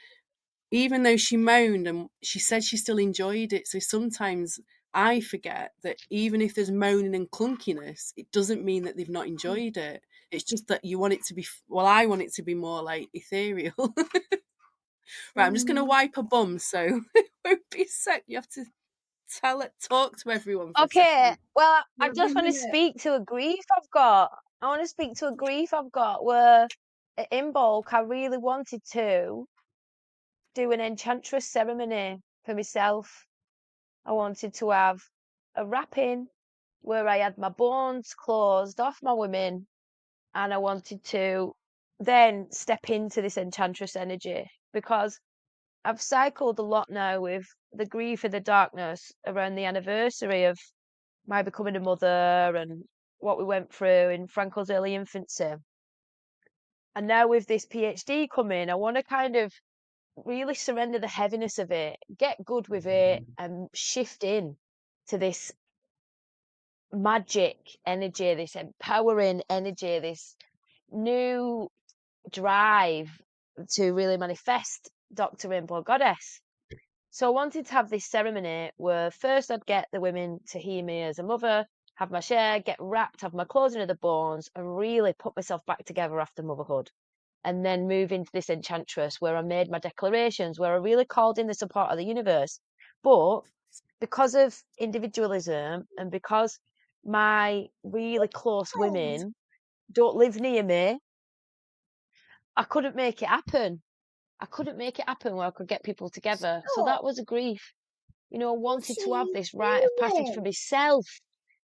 even though she moaned, and she said she still enjoyed it. So sometimes I forget that even if there's moaning and clunkiness, it doesn't mean that they've not enjoyed it. It's just that you want it to be, well, I want it to be more like ethereal. Right, I'm just going to Mm. wipe a bum, so it won't be a sec. You have to talk to everyone for a Okay, second. well, I Won't be a just want to minute. speak to a grief I've got. I want to speak to a grief I've got where in bulk I really wanted to do an enchantress ceremony for myself. I wanted to have a wrapping where I had my bones closed off my women, and I wanted to then step into this enchantress energy, because I've cycled a lot now with the grief and the darkness around the anniversary of my becoming a mother and what we went through in Frankel's early infancy. And now with this PhD coming, I want to kind of really surrender the heaviness of it, get good with it, and shift in to this magic energy, this empowering energy, this new drive to really manifest Dr. Rainbow Goddess. So I wanted to have this ceremony where first I'd get the women to hear me as a mother, have my share, get wrapped, have my closing of the bones, and really put myself back together after motherhood. And then move into this enchantress where I made my declarations, where I really called in the support of the universe. But because of individualism, and because my really close women don't live near me, I couldn't make it happen. I couldn't make it happen where I could get people together. So that Stop. was a grief. You know, I wanted What are to have you this rite of passage for doing? myself,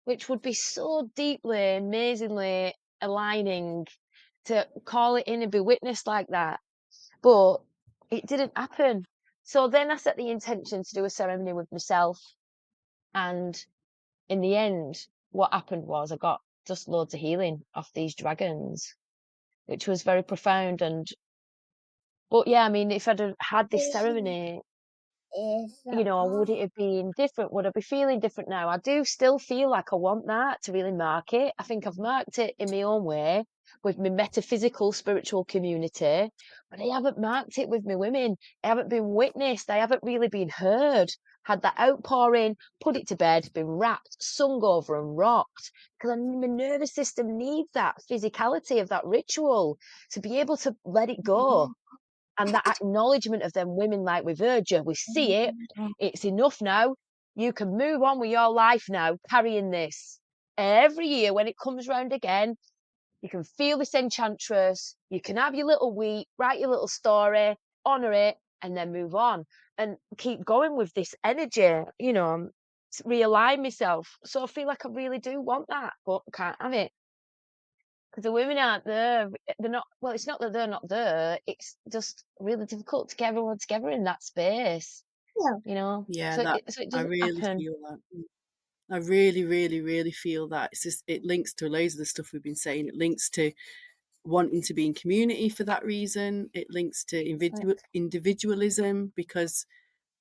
which would be so deeply, amazingly aligning to call it in and be witnessed like that. But it didn't happen. So then I set the intention to do a ceremony with myself. And in the end, what happened was I got just loads of healing off these dragons, which was very profound. And, but yeah, I mean, if I'd have had this ceremony you know, would it have been different? Would I be feeling different now? I do still feel like I want that to really mark it. I think I've marked it in my own way with my metaphysical spiritual community, but I haven't marked it with my women. I haven't been witnessed. I haven't really been heard, had that outpouring, put it to bed, been wrapped, sung over and rocked. Because my nervous system needs that physicality of that ritual to be able to let it go. And that acknowledgement of them women, like, we've heard you, we see it, it's enough now. You can move on with your life now, carrying this. Every year when it comes round again, you can feel this enchantress, you can have your little week, write your little story, honour it, and then move on. And keep going with this energy, you know, realign myself. So I feel like I really do want that, but can't have it. Because the women aren't there. They're not. Well, it's not that they're not there. It's just really difficult to get everyone together in that space. You know. Yeah, So that it I doesn't really happen. feel that. I really, really, really feel that. It's just, it links to loads of the stuff we've been saying. It links to wanting to be in community for that reason. It links to individualism because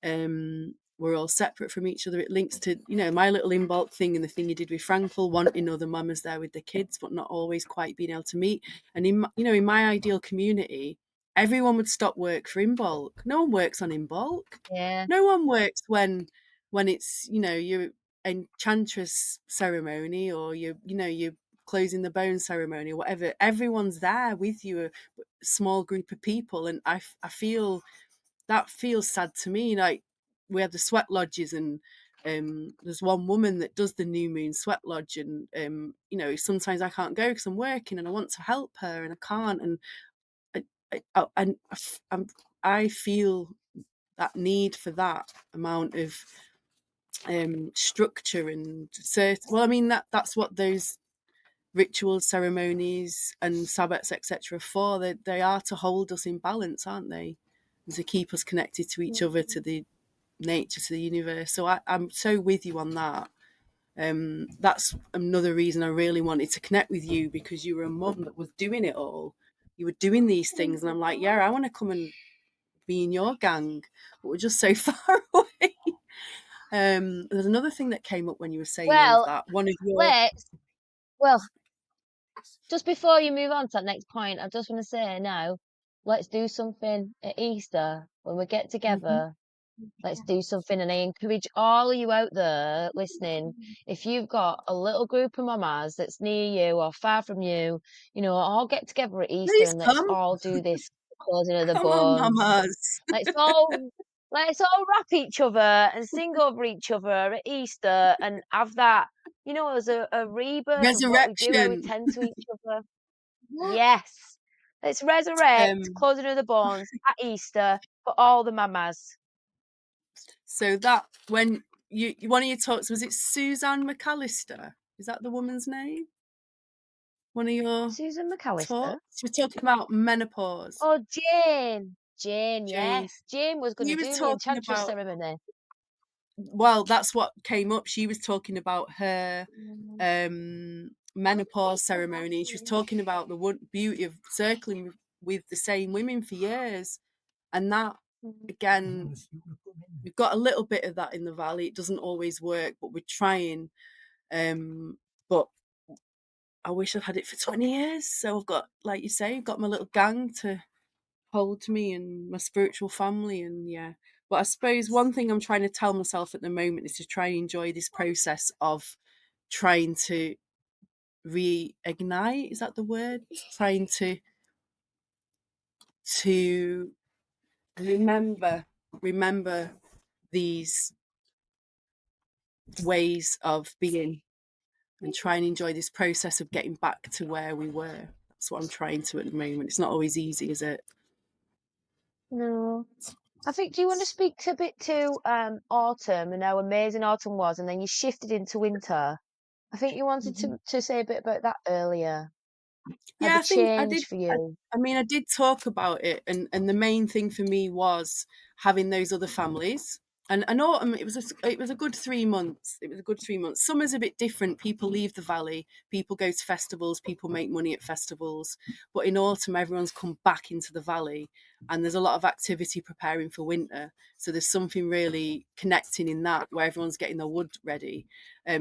we're all separate from each other. It links to, you know, my little Imbolc thing and the thing you did with Frankel, wanting other mamas there with the kids, but not always quite being able to meet. And in my ideal community, everyone would stop work for Imbolc. No one works on Imbolc. Yeah. No one works when it's, you know, your enchantress ceremony or you're closing the bone ceremony or whatever. Everyone's there with you, a small group of people, and I feel that feels sad to me. Like, we have the sweat lodges, and there's one woman that does the new moon sweat lodge, and sometimes I can't go because I'm working and I want to help her and I can't, and I feel that need for that amount of structure and well, I mean, that's what those rituals, ceremonies and sabbats, etc. for. They are to hold us in balance, aren't they, and to keep us connected to each other, to the nature, to the universe. So I'm so with you on that. That's another reason I really wanted to connect with you, because you were a mum that was doing it all. You were doing these things, and I'm like, yeah, I want to come and be in your gang, but we're just so far away. There's another thing that came up when you were saying all of Well, that. One of your well, just before you move on to that next point, I just want to say now, let's do something at Easter when we get Mhm. together. Let's do something, and I encourage all of you out there listening, if you've got a little group of mamas that's near you or far from you, you know, all get together at Easter Please and let's come, all do this closing of the come on, bones. mamas. Let's all let's all wrap each other and sing over each other at Easter and have that, you know, as a rebirth of what we do, how we Resurrection. tend to each other. Yes. Let's resurrect Um, closing of the bones at Easter for all the mamas. so that when you one of your talks, was it Suzanne McAllister? Is that the woman's name? One of your Susan McAllister. talks. She was talking about menopause. Oh, Jane. Jane, Jane. yes. Jane was going to She was do the talking enchantress about. ceremony. Well, that's what came up. She was talking about her Mm. menopause ceremony. She was talking about the beauty of circling with the same women for years, and that, again, we've got a little bit of that in the valley. It doesn't always work, but we're trying. But I wish I'd had it for 20 years. So I've got, like you say, I've got my little gang to hold me and my spiritual family, and yeah. But I suppose one thing I'm trying to tell myself at the moment is to try and enjoy this process of trying to reignite. Is that the word? Trying to remember these ways of being, and try and enjoy this process of getting back to where we were. That's what I'm trying to at the moment. It's not always easy, is it? No. I think, do you want to speak a bit to autumn and how amazing autumn was, and then you shifted into winter? I think you wanted to say a bit about that earlier. How Yeah, the I think I change did. for you. I did talk about it, and the main thing for me was having those other families. And autumn, it was a good 3 months. It was a good 3 months. Summer's a bit different. People leave the valley. People go to festivals. People make money at festivals. But in autumn, everyone's come back into the valley, and there's a lot of activity preparing for winter. So there's something really connecting in that, where everyone's getting their wood ready.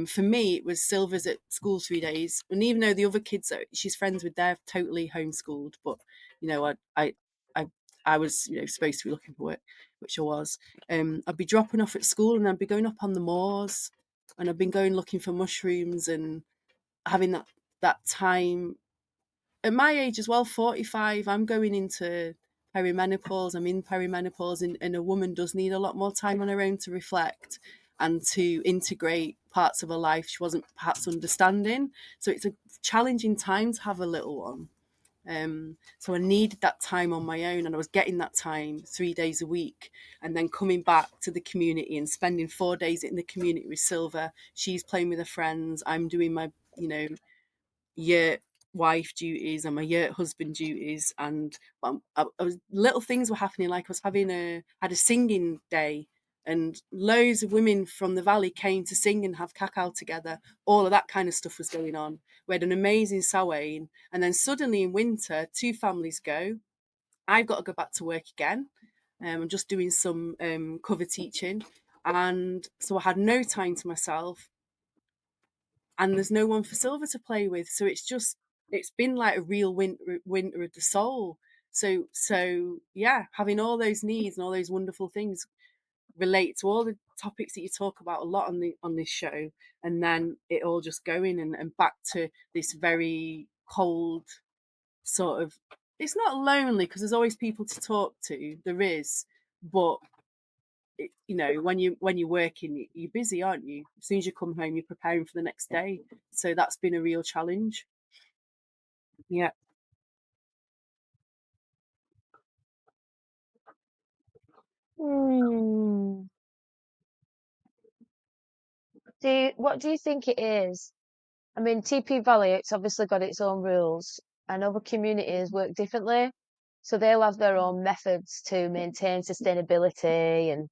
For me, it was Silver's at school 3 days, and even though the other kids that she's friends with, they're totally homeschooled, but you know, I was, you know, supposed to be looking for work, which I was. I'd be dropping off at school, and I'd be going up on the moors, and I've been going looking for mushrooms and having that time at my age as well, 45. I'm going into perimenopause. I'm in perimenopause, and a woman does need a lot more time on her own to reflect and to integrate parts of her life she wasn't perhaps understanding. So it's a challenging time to have a little one. So I needed that time on my own, and I was getting that time 3 days a week, and then coming back to the community and spending 4 days in the community with Silver. She's playing with her friends. I'm doing my, you know, yurt wife duties and my yurt husband duties, and little things were happening. Like I was had a singing day, and loads of women from the valley came to sing and have cacao together. All of that kind of stuff was going on. We had an amazing Samhain, and then suddenly in winter 2 families go. I've got to go back to work again. I'm just doing some cover teaching, and so I had no time to myself, and there's no one for Silver to play with. So it's been like a real winter of the soul. So yeah, having all those needs and all those wonderful things relate to all the topics that you talk about a lot on this show, and then it all just going and back to this very cold sort of. It's not lonely because there's always people to talk to. There is, but you know, when you're working, you're busy, aren't you? As soon as you come home, you're preparing for the next day. So that's been a real challenge. Yeah. Hmm. What do you think it is? I mean, TP Valley, it's obviously got its own rules, and other communities work differently. So they'll have their own methods to maintain sustainability and,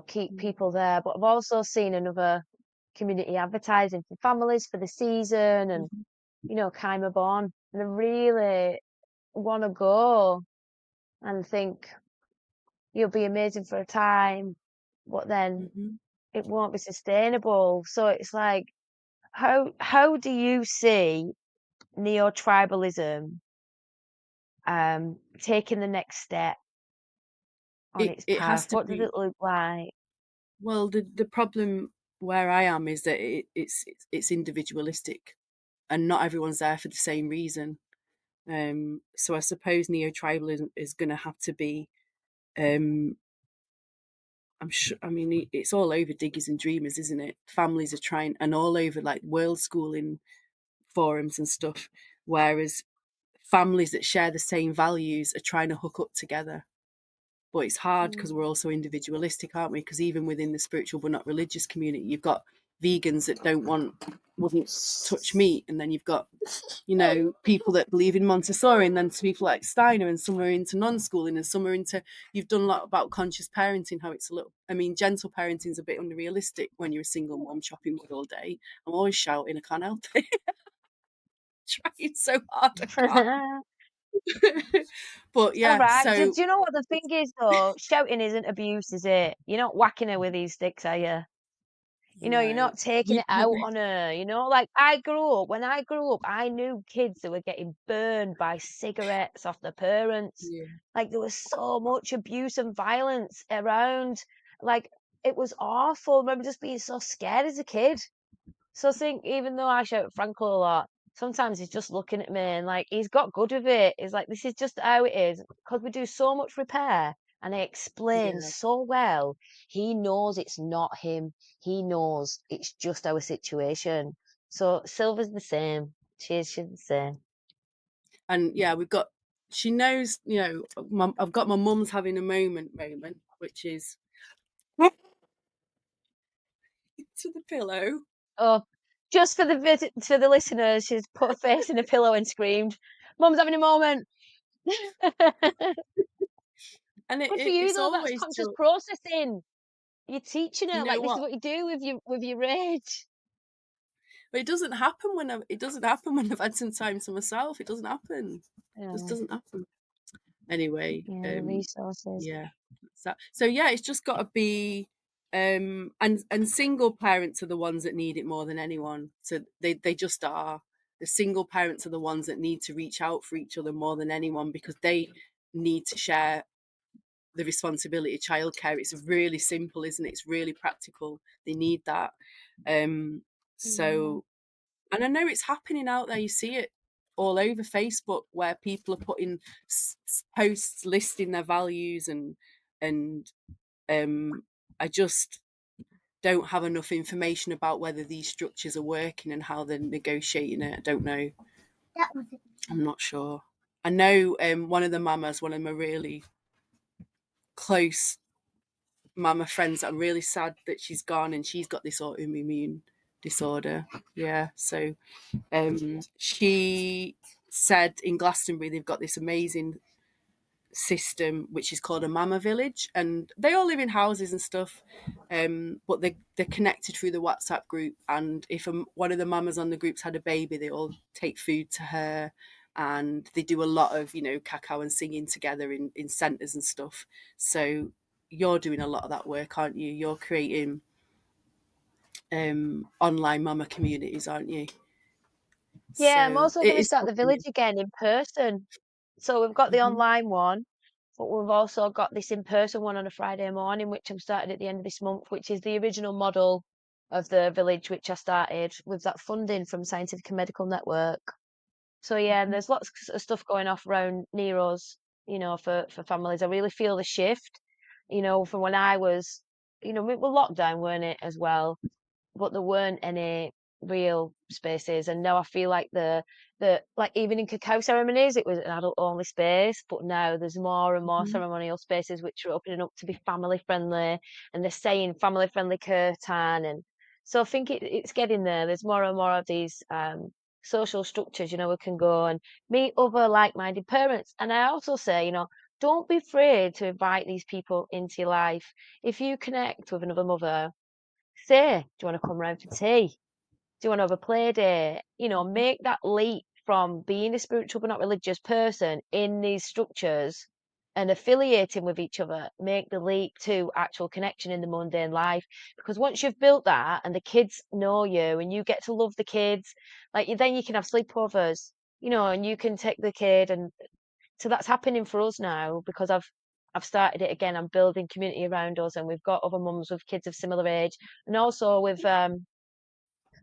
keep people there. But I've also seen another community advertising for families for the season and, Mhm. Keimer Born. And I really want to go and think you'll be amazing for a time, but then Mhm. it won't be sustainable. So it's like, how do you see neo-tribalism taking the next step on its It has path? to What does be. it look like? Well, the problem where I am is that it's individualistic, and not everyone's there for the same reason. So I suppose neo-tribalism is going to have to be. Um, I'm sure. I mean, it's all over Diggers and Dreamers, isn't it? Families are trying, and all over like world schooling forums and stuff. Whereas families that share the same values are trying to hook up together. But it's hard because we're Mm. also individualistic, aren't we? Because even within the spiritual but not religious community, you've got vegans that wouldn't touch meat, and then you've got, you know, people that believe in Montessori, and then people like Steiner, and some are into non-schooling, and some are into. You've done a lot about conscious parenting, how it's a little. I mean, gentle parenting's a bit unrealistic when you're a single mom chopping wood all day. I'm always shouting, I can't help it. Trying so hard, I can't. But All yeah, right. Do so you know what the thing is though? Shouting isn't abuse, is it? You're not whacking her with these sticks, are you? You're no, not taking it out on her, like when I grew up, I knew kids that were getting burned by cigarettes off their parents. yeah, Like there was so much abuse and violence around. Like it was awful. I remember just being so scared as a kid. So I think even though I shout at Frankel a lot, sometimes he's just looking at me and like he's got good with it. He's like, this is just how it is. Because we do so much repair and I explain yeah. so well, he knows it's not him. He knows it's just our situation. So Silver's the same. She's the same. And yeah, we've got. She knows, you know. I've got my mum's having a moment, which is to the pillow, Oh, just for the listeners, she's put her face in a pillow and screamed, Mum's having a moment. and Good for you it's though, that's always conscious just. processing. You're teaching You her know like this is what? what you do with your rage. But it doesn't happen when I've had some time to myself. It doesn't happen. It just Yeah. doesn't happen. Anyway, Yeah, the resources. yeah. So yeah, it's just got to be, and single parents are the ones that need it more than anyone. So they just are. The single parents are the ones that need to reach out for each other more than anyone, because they need to share the responsibility of childcare. It's really simple, isn't it? It's really practical. They need that. So, and I know it's happening out there. You see it all over Facebook, where people are putting posts listing their values, and I just don't have enough information about whether these structures are working and how they're negotiating it. I don't know. That was it. I'm not sure. I know one of my really close mama friends, I'm really sad that she's gone, and she's got this autoimmune disorder. Yeah. So she said in Glastonbury they've got this amazing system which is called a mama village, and they all live in houses and stuff, but they're connected through the WhatsApp group, and if one of the mamas on the groups had a baby, they all take food to her, and they do a lot of cacao and singing together in centres and stuff. So you're doing a lot of that work, aren't you? You're creating online mama communities, aren't you? Yeah, I'm So also it going to is start the happening. village again in person. So we've got the Mhm. online one, but we've also got this in-person one on a Friday morning, which I'm starting at the end of this month, which is the original model of the village, which I started with that funding from Scientific and Medical Network. So yeah, and there's lots of stuff going off around near us, for families. I really feel the shift, from when I was, we were locked down, weren't it, as well? But there weren't any real spaces. And now I feel like the like even in cacao ceremonies, it was an adult only space, but now there's more and more Mhm. ceremonial spaces which are opening up to be family friendly, and they're saying family friendly curtain. And so I think it's getting there. There's more and more of these social structures, we can go and meet other like-minded parents. And I also say, don't be afraid to invite these people into your life. If you connect with another mother, say, do you want to come round for tea? Do you want to have a play day? Make that leap from being a spiritual but not religious person in these structures and affiliating with each other. Make the leap to actual connection in the mundane life. Because once you've built that and the kids know you and you get to love the kids, then you can have sleepovers, and you can take the kid. And so that's happening for us now because I've started it again. I'm building community around us, and we've got other mums with kids of similar age, and also with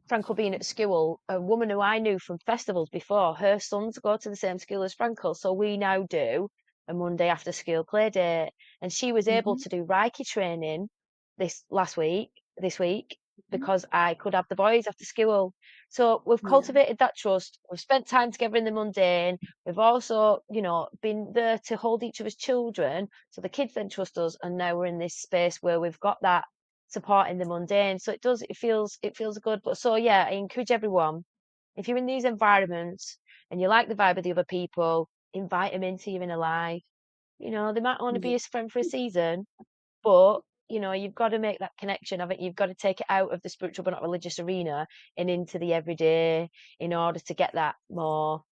Frankel being at school, a woman who I knew from festivals before, her sons go to the same school as Frankel, so we now do a Monday after school play date, and she was able Mhm. to do Reiki training this week, because I could have the boys after school. So we've Yeah. cultivated that trust. We've spent time together in the mundane. We've also, been there to hold each other's children. So the kids then trust us. And now we're in this space where we've got that support in the mundane. So it feels good. But so yeah, I encourage everyone, if you're in these environments and you like the vibe of the other people, invite them into your inner life. They might only be Yeah. a friend for a season, but you've got to make that connection of it. You've got to take it out of the spiritual but not religious arena and into the everyday in order to get that more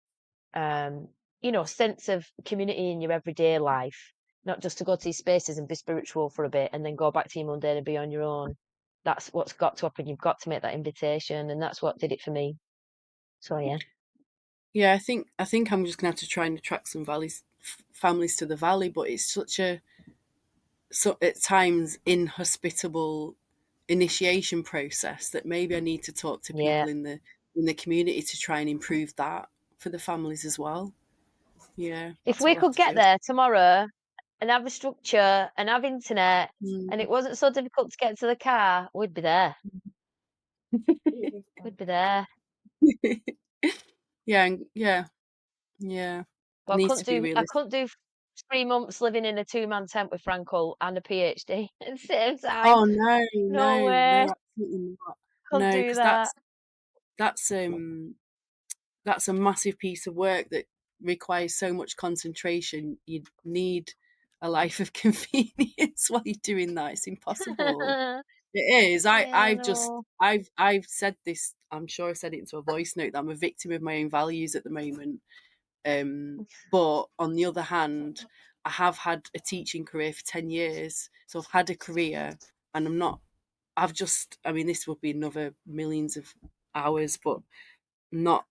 sense of community in your everyday life, not just to go to these spaces and be spiritual for a bit and then go back to your mundane and be on your own. That's what's got to happen. You've got to make that invitation, and that's what did it for me. So yeah. Yeah, I think I'm just gonna have to try and attract some families to the valley, but it's such a at times inhospitable initiation process that maybe I need to talk to Yeah. people in the community to try and improve that for the families as well. Yeah, If that's we what I'll have could to get do. there tomorrow and have a structure and have internet and Mm. it wasn't so difficult to get to the car, we'd be there. We'd be there. Yeah, yeah. But Needs to be I realistic. couldn't do 3 months living in a two-man tent with Frankel and a PhD at the same time. Oh no, No no, way. no, absolutely not. Couldn't No, do because that. that's a massive piece of work that requires so much concentration. You need a life of convenience while you're doing that. It's impossible. It is. Yeah, I've just no. I've said this. I'm sure I said it into a voice note that I'm a victim of my own values at the moment. But on the other hand, I have had a teaching career for 10 years. So I've had a career, and I mean, this will be another millions of hours, but not,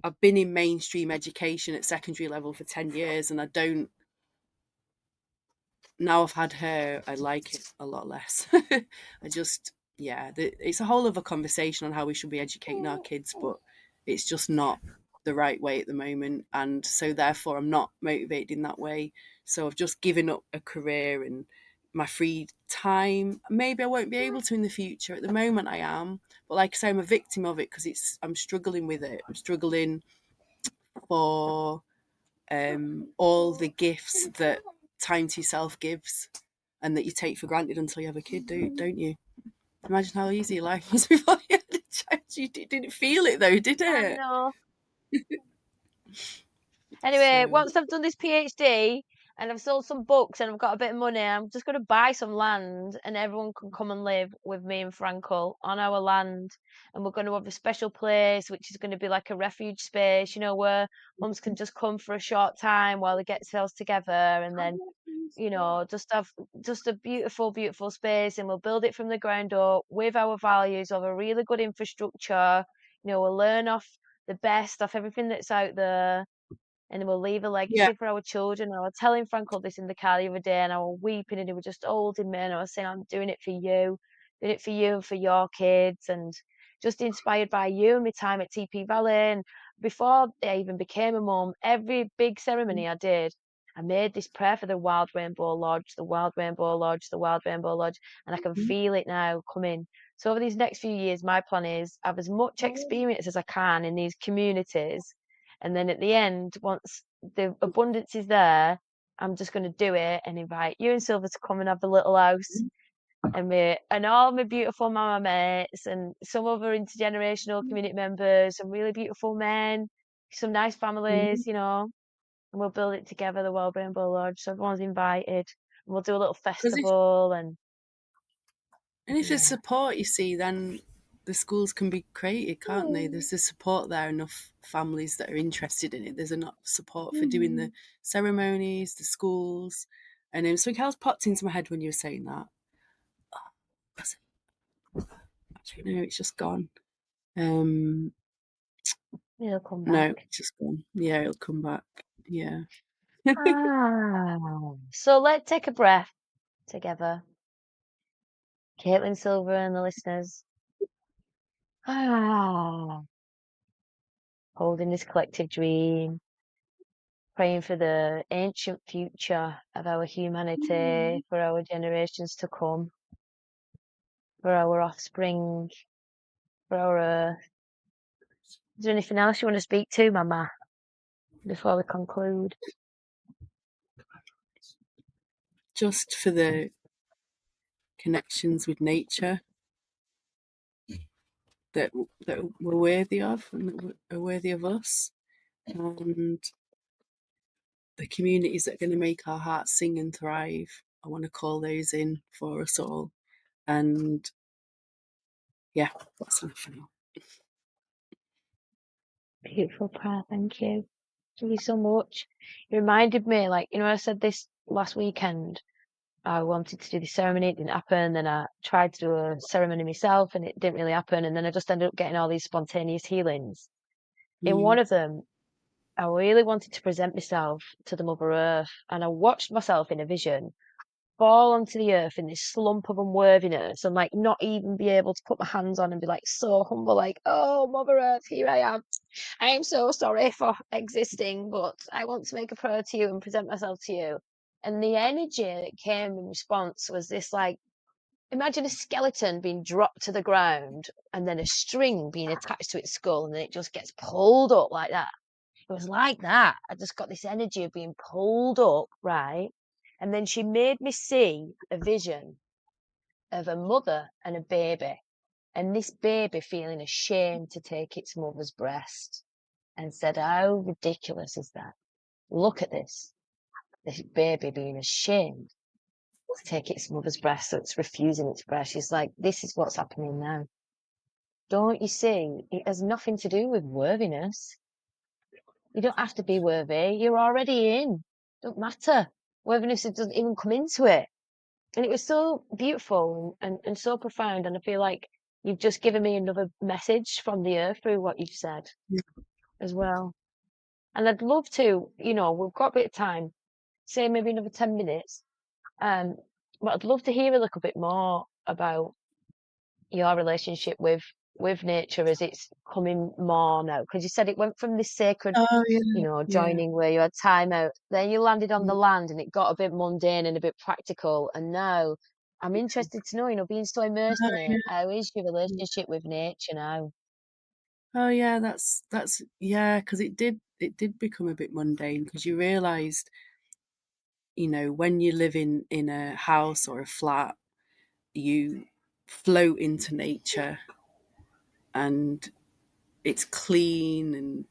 I've been in mainstream education at secondary level for 10 years, and now I've had her, I like it a lot less. It's a whole other conversation on how we should be educating our kids, but it's just not the right way at the moment. And so therefore I'm not motivated in that way. So I've just given up a career and my free time. Maybe I won't be able to in the future. At the moment I am. But like I say, I'm a victim of it because I'm struggling with it. I'm struggling for all the gifts that time to yourself gives and that you take for granted until you have a kid, don't you? Imagine how easy life was before you had a child. You didn't feel it though, did I it? know. Anyway, So once I've done this PhD and I've sold some books and I've got a bit of money, I'm just going to buy some land and everyone can come and live with me and Frankel on our land. And we're going to have a special place, which is going to be like a refuge space, where mums can just come for a short time while they get themselves together, and then just have just a beautiful, beautiful space, and we'll build it from the ground up with our values of a really good infrastructure. We'll learn off the best off everything that's out there, and then we'll leave a yeah, legacy for our children. I was telling Frankel this in the car the other day, and I was weeping, and he was just holding me, and I was saying, I'm doing it for you, and for your kids, and just inspired by you and my time at TP Valley. And before I even became a mum, every big ceremony I did, I made this prayer for the Wild Rainbow Lodge, the Wild Rainbow Lodge, the Wild Rainbow Lodge, and I can feel it now coming. So over these next few years, my plan is have as much experience as I can in these communities, and then at the end, once the abundance is there, I'm just going to do it and invite you and Silver to come and have the little house, and all my beautiful mama mates and some other intergenerational community members, some really beautiful men, some nice families, and we'll build it together, the Wild Rainbow Lodge. So everyone's invited, and we'll do a little because festival, and if there's yeah. support, you see, then the schools can be created, can't they? There's the support there, enough families that are interested in it. There's enough support for doing the ceremonies, the schools, and something else popped into my head when you were saying that. Actually, no, it's just gone. It'll come No, back. it's just gone. Yeah, it'll come back. Yeah. So let's take a breath together, Caitlin Silver and the listeners. Holding this collective dream, praying for the ancient future of our humanity, for our generations to come, for our offspring, for our earth. Is there anything else you want to speak to, Mama, before we conclude? Just for the connections with nature that we're worthy of and that are worthy of us, and the communities that are going to make our hearts sing and thrive. I want to call those in for us all. And yeah, that's enough for now. Beautiful prayer, thank you. Thank you so much. It reminded me, I said this last weekend. I wanted to do the ceremony, it didn't happen. Then I tried to do a ceremony myself and it didn't really happen. And then I just ended up getting all these spontaneous healings. In one of them, I really wanted to present myself to the Mother Earth, and I watched myself in a vision fall onto the earth in this slump of unworthiness and not even be able to put my hands on and be so humble, oh, Mother Earth, here I am. I am so sorry for existing, but I want to make a prayer to you and present myself to you. And the energy that came in response was this imagine a skeleton being dropped to the ground and then a string being attached to its skull, and then it just gets pulled up like that. It was like that. I just got this energy of being pulled up, right? And then she made me see a vision of a mother and a baby, and this baby feeling ashamed to take its mother's breast, and said, how ridiculous is that? Look at this baby being ashamed to take its mother's breast, so it's refusing its breast. She's like, this is what's happening now. Don't you see? It has nothing to do with worthiness. You don't have to be worthy. You're already in. Don't matter. Worthiness doesn't even come into it. And it was so beautiful and so profound. And I feel like you've just given me another message from the earth through what you've said as well. And I'd love to, we've got a bit of time, say maybe another 10 minutes. But I'd love to hear a little bit more about your relationship with nature as it's coming more now. Because you said it went from this sacred, Oh yeah, yeah. joining where you had time out, then you landed on the land and it got a bit mundane and a bit practical. And now I'm interested to know, being so immersed Oh in it, how is your relationship with nature now? oh yeah, that's yeah, because it did become a bit mundane because you realised, when you live in a house or a flat, you float into nature and it's clean, and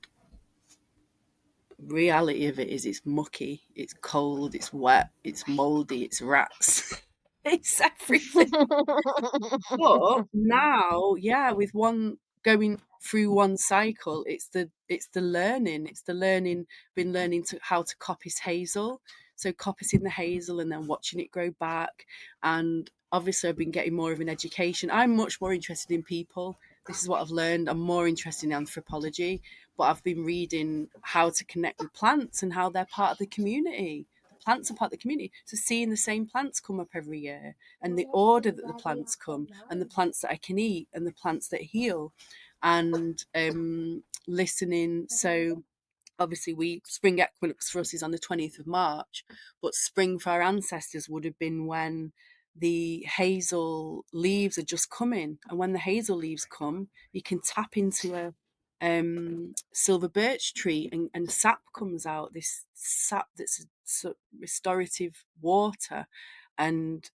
reality of it is it's mucky, it's cold, it's wet, it's mouldy, it's rats. It's everything. But now, yeah, with one going through one cycle, it's the learning. It's the learning, been learning to how to coppice hazel. So coppicing the hazel and then watching it grow back. And obviously I've been getting more of an education. I'm much more interested in people. This is what I've learned. I'm more interested in anthropology, but I've been reading how to connect with plants and how they're part of the community. The plants are part of the community. So seeing the same plants come up every year, and the order that the plants come, and the plants that I can eat, and the plants that heal, and listening. So obviously spring equinox for us is on the 20th of March, but spring for our ancestors would have been when the hazel leaves are just coming. And when the hazel leaves come, you can tap into a silver birch tree, and sap comes out, this sap that's restorative water. And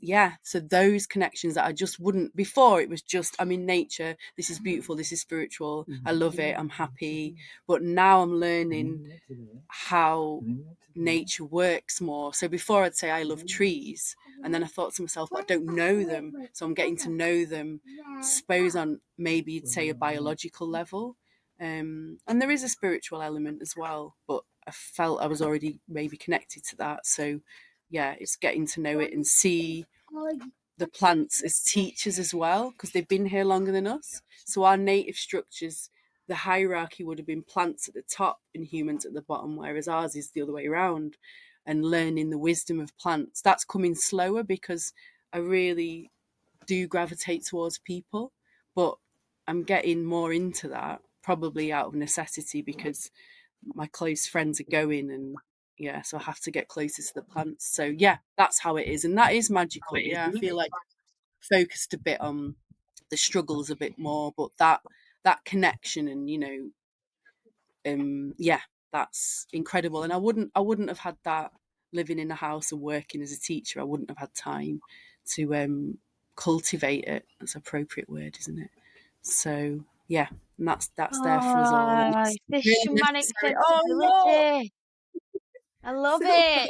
yeah, so those connections that I just wouldn't before, it was just, I'm in nature, this is beautiful, this is spiritual, I love it, I'm happy. But now I'm learning how nature works more. So before I'd say I love trees, and then I thought to myself, but I don't know them, so I'm getting to know them, suppose on maybe you'd say a biological level. And there is a spiritual element as well, but I felt I was already maybe connected to that. So yeah, it's getting to know it and see the plants as teachers as well, because they've been here longer than us. So our native structures, the hierarchy would have been plants at the top and humans at the bottom, whereas ours is the other way around. And learning the wisdom of plants, that's coming slower because I really do gravitate towards people, but I'm getting more into that probably out of necessity because my close friends are going, and yeah, so I have to get closer to the plants. So yeah, that's how it is, and that is magical. Yeah, I feel like focused a bit on the struggles a bit more, but that connection, and yeah, that's incredible. And I wouldn't have had that living in a house and working as a teacher. I wouldn't have had time to cultivate it. That's an appropriate word, isn't it? So yeah, and that's there for us all, and Oh, that's this really shamanic necessary. Oh look, sensibility. I love Silver, it.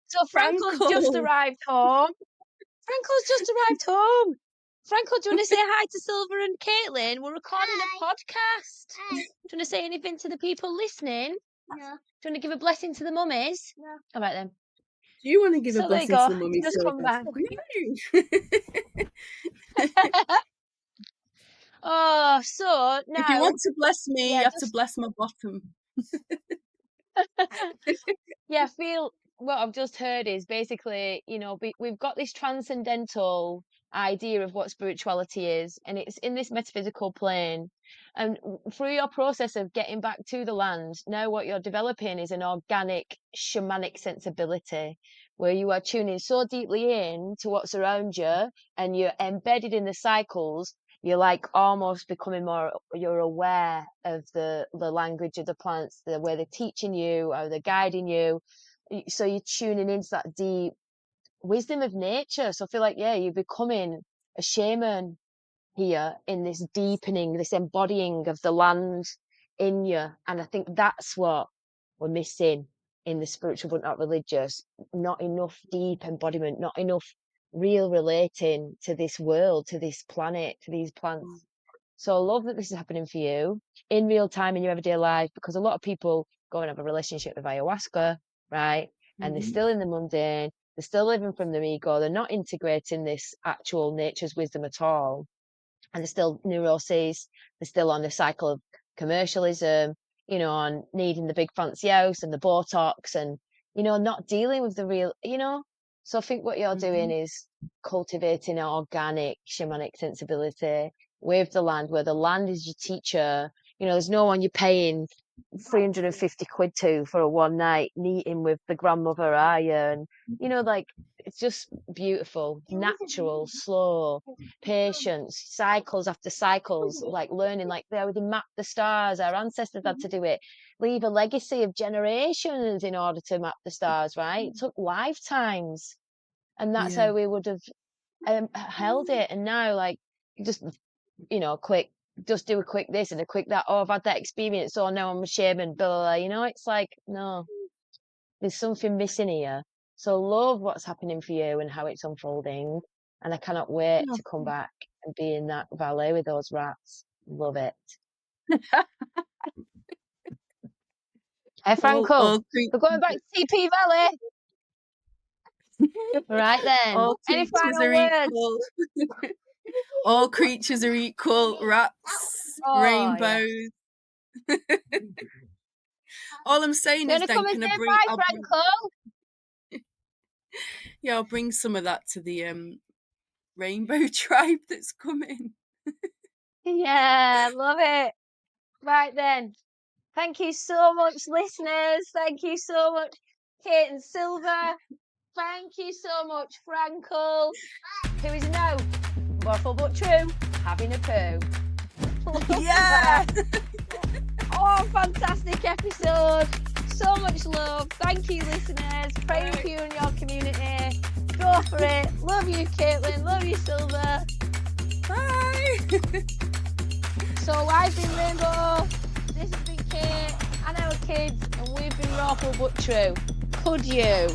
So Franco's just Frankel. arrived home. Franco's just arrived home. Franco, do you want to say hi to Silver and Caitlin? We're recording a podcast. Hi. Do you want to say anything to the people listening? No. Do you want to give a blessing to the mummies? No. All right then. Do you want to give a So there you blessing to go. the mummy, Just come Silver? back. No. Oh, so If you now, want to bless me, yeah, you have to just bless my bottom. yeah, feel what I've just heard is basically, we've got this transcendental idea of what spirituality is, and it's in this metaphysical plane. And through your process of getting back to the land, now what you're developing is an organic shamanic sensibility where you are tuning so deeply in to what's around you and you're embedded in the cycles. You're like almost becoming more, you're aware of the language of the plants, the way they're teaching you, or they're guiding you. So you're tuning into that deep wisdom of nature. So I feel like, yeah, you're becoming a shaman here in this deepening, this embodying of the land in you. And I think that's what we're missing in the spiritual but not religious. Not enough deep embodiment, not enough real relating to this world, to this planet, to these plants. So I love that this is happening for you in real time in your everyday life, because a lot of people go and have a relationship with ayahuasca, right? And they're still in the mundane, they're still living from their ego, they're not integrating this actual nature's wisdom at all. And there's still neuroses, they're still on the cycle of commercialism, you know, on needing the big fancy house and the Botox and, you know, not dealing with the real, you know. So I think what you're doing is cultivating an organic shamanic sensibility with the land, where the land is your teacher. You know, there's no one you're paying 350 quid to for a one night meeting with the grandmother, are you? And, you know, like, it's just beautiful, natural, slow, patience, cycles after cycles, like learning, like they map the stars. Our ancestors had to do it, leave a legacy of generations in order to map the stars, right? It took lifetimes, and that's how we would have held it. And now, like, just, you know, just do a quick this and a quick that. Oh, I've had that experience, so now I'm a shaman, blah, blah, blah. You know, it's like, no, there's something missing here. So love what's happening for you and how it's unfolding. And I cannot wait to come back and be in that valley with those rats. Love it. Hey, Franco, we're going back to TP Valley. Right then. All Any creatures final are words? equal. All creatures are equal. Rats, rainbows. Yeah. All I'm saying is, then, can I bring? Bye, Franco. Yeah, I'll bring some of that to the rainbow tribe that's coming. Yeah, love it. Right then. Thank you so much, listeners. Thank you so much, Kate and Silver. Thank you so much, Frankel, who is now, Rawful But True, having a poo. Yeah! Oh, fantastic episode. So much love. Thank you, listeners. Praying for you and your community. Go for it. Love you, Caitlin. Love you, Silver. Bye! So I've been Rainbow. This has been Kate and our kids, and we've been Rawful But True. Could you?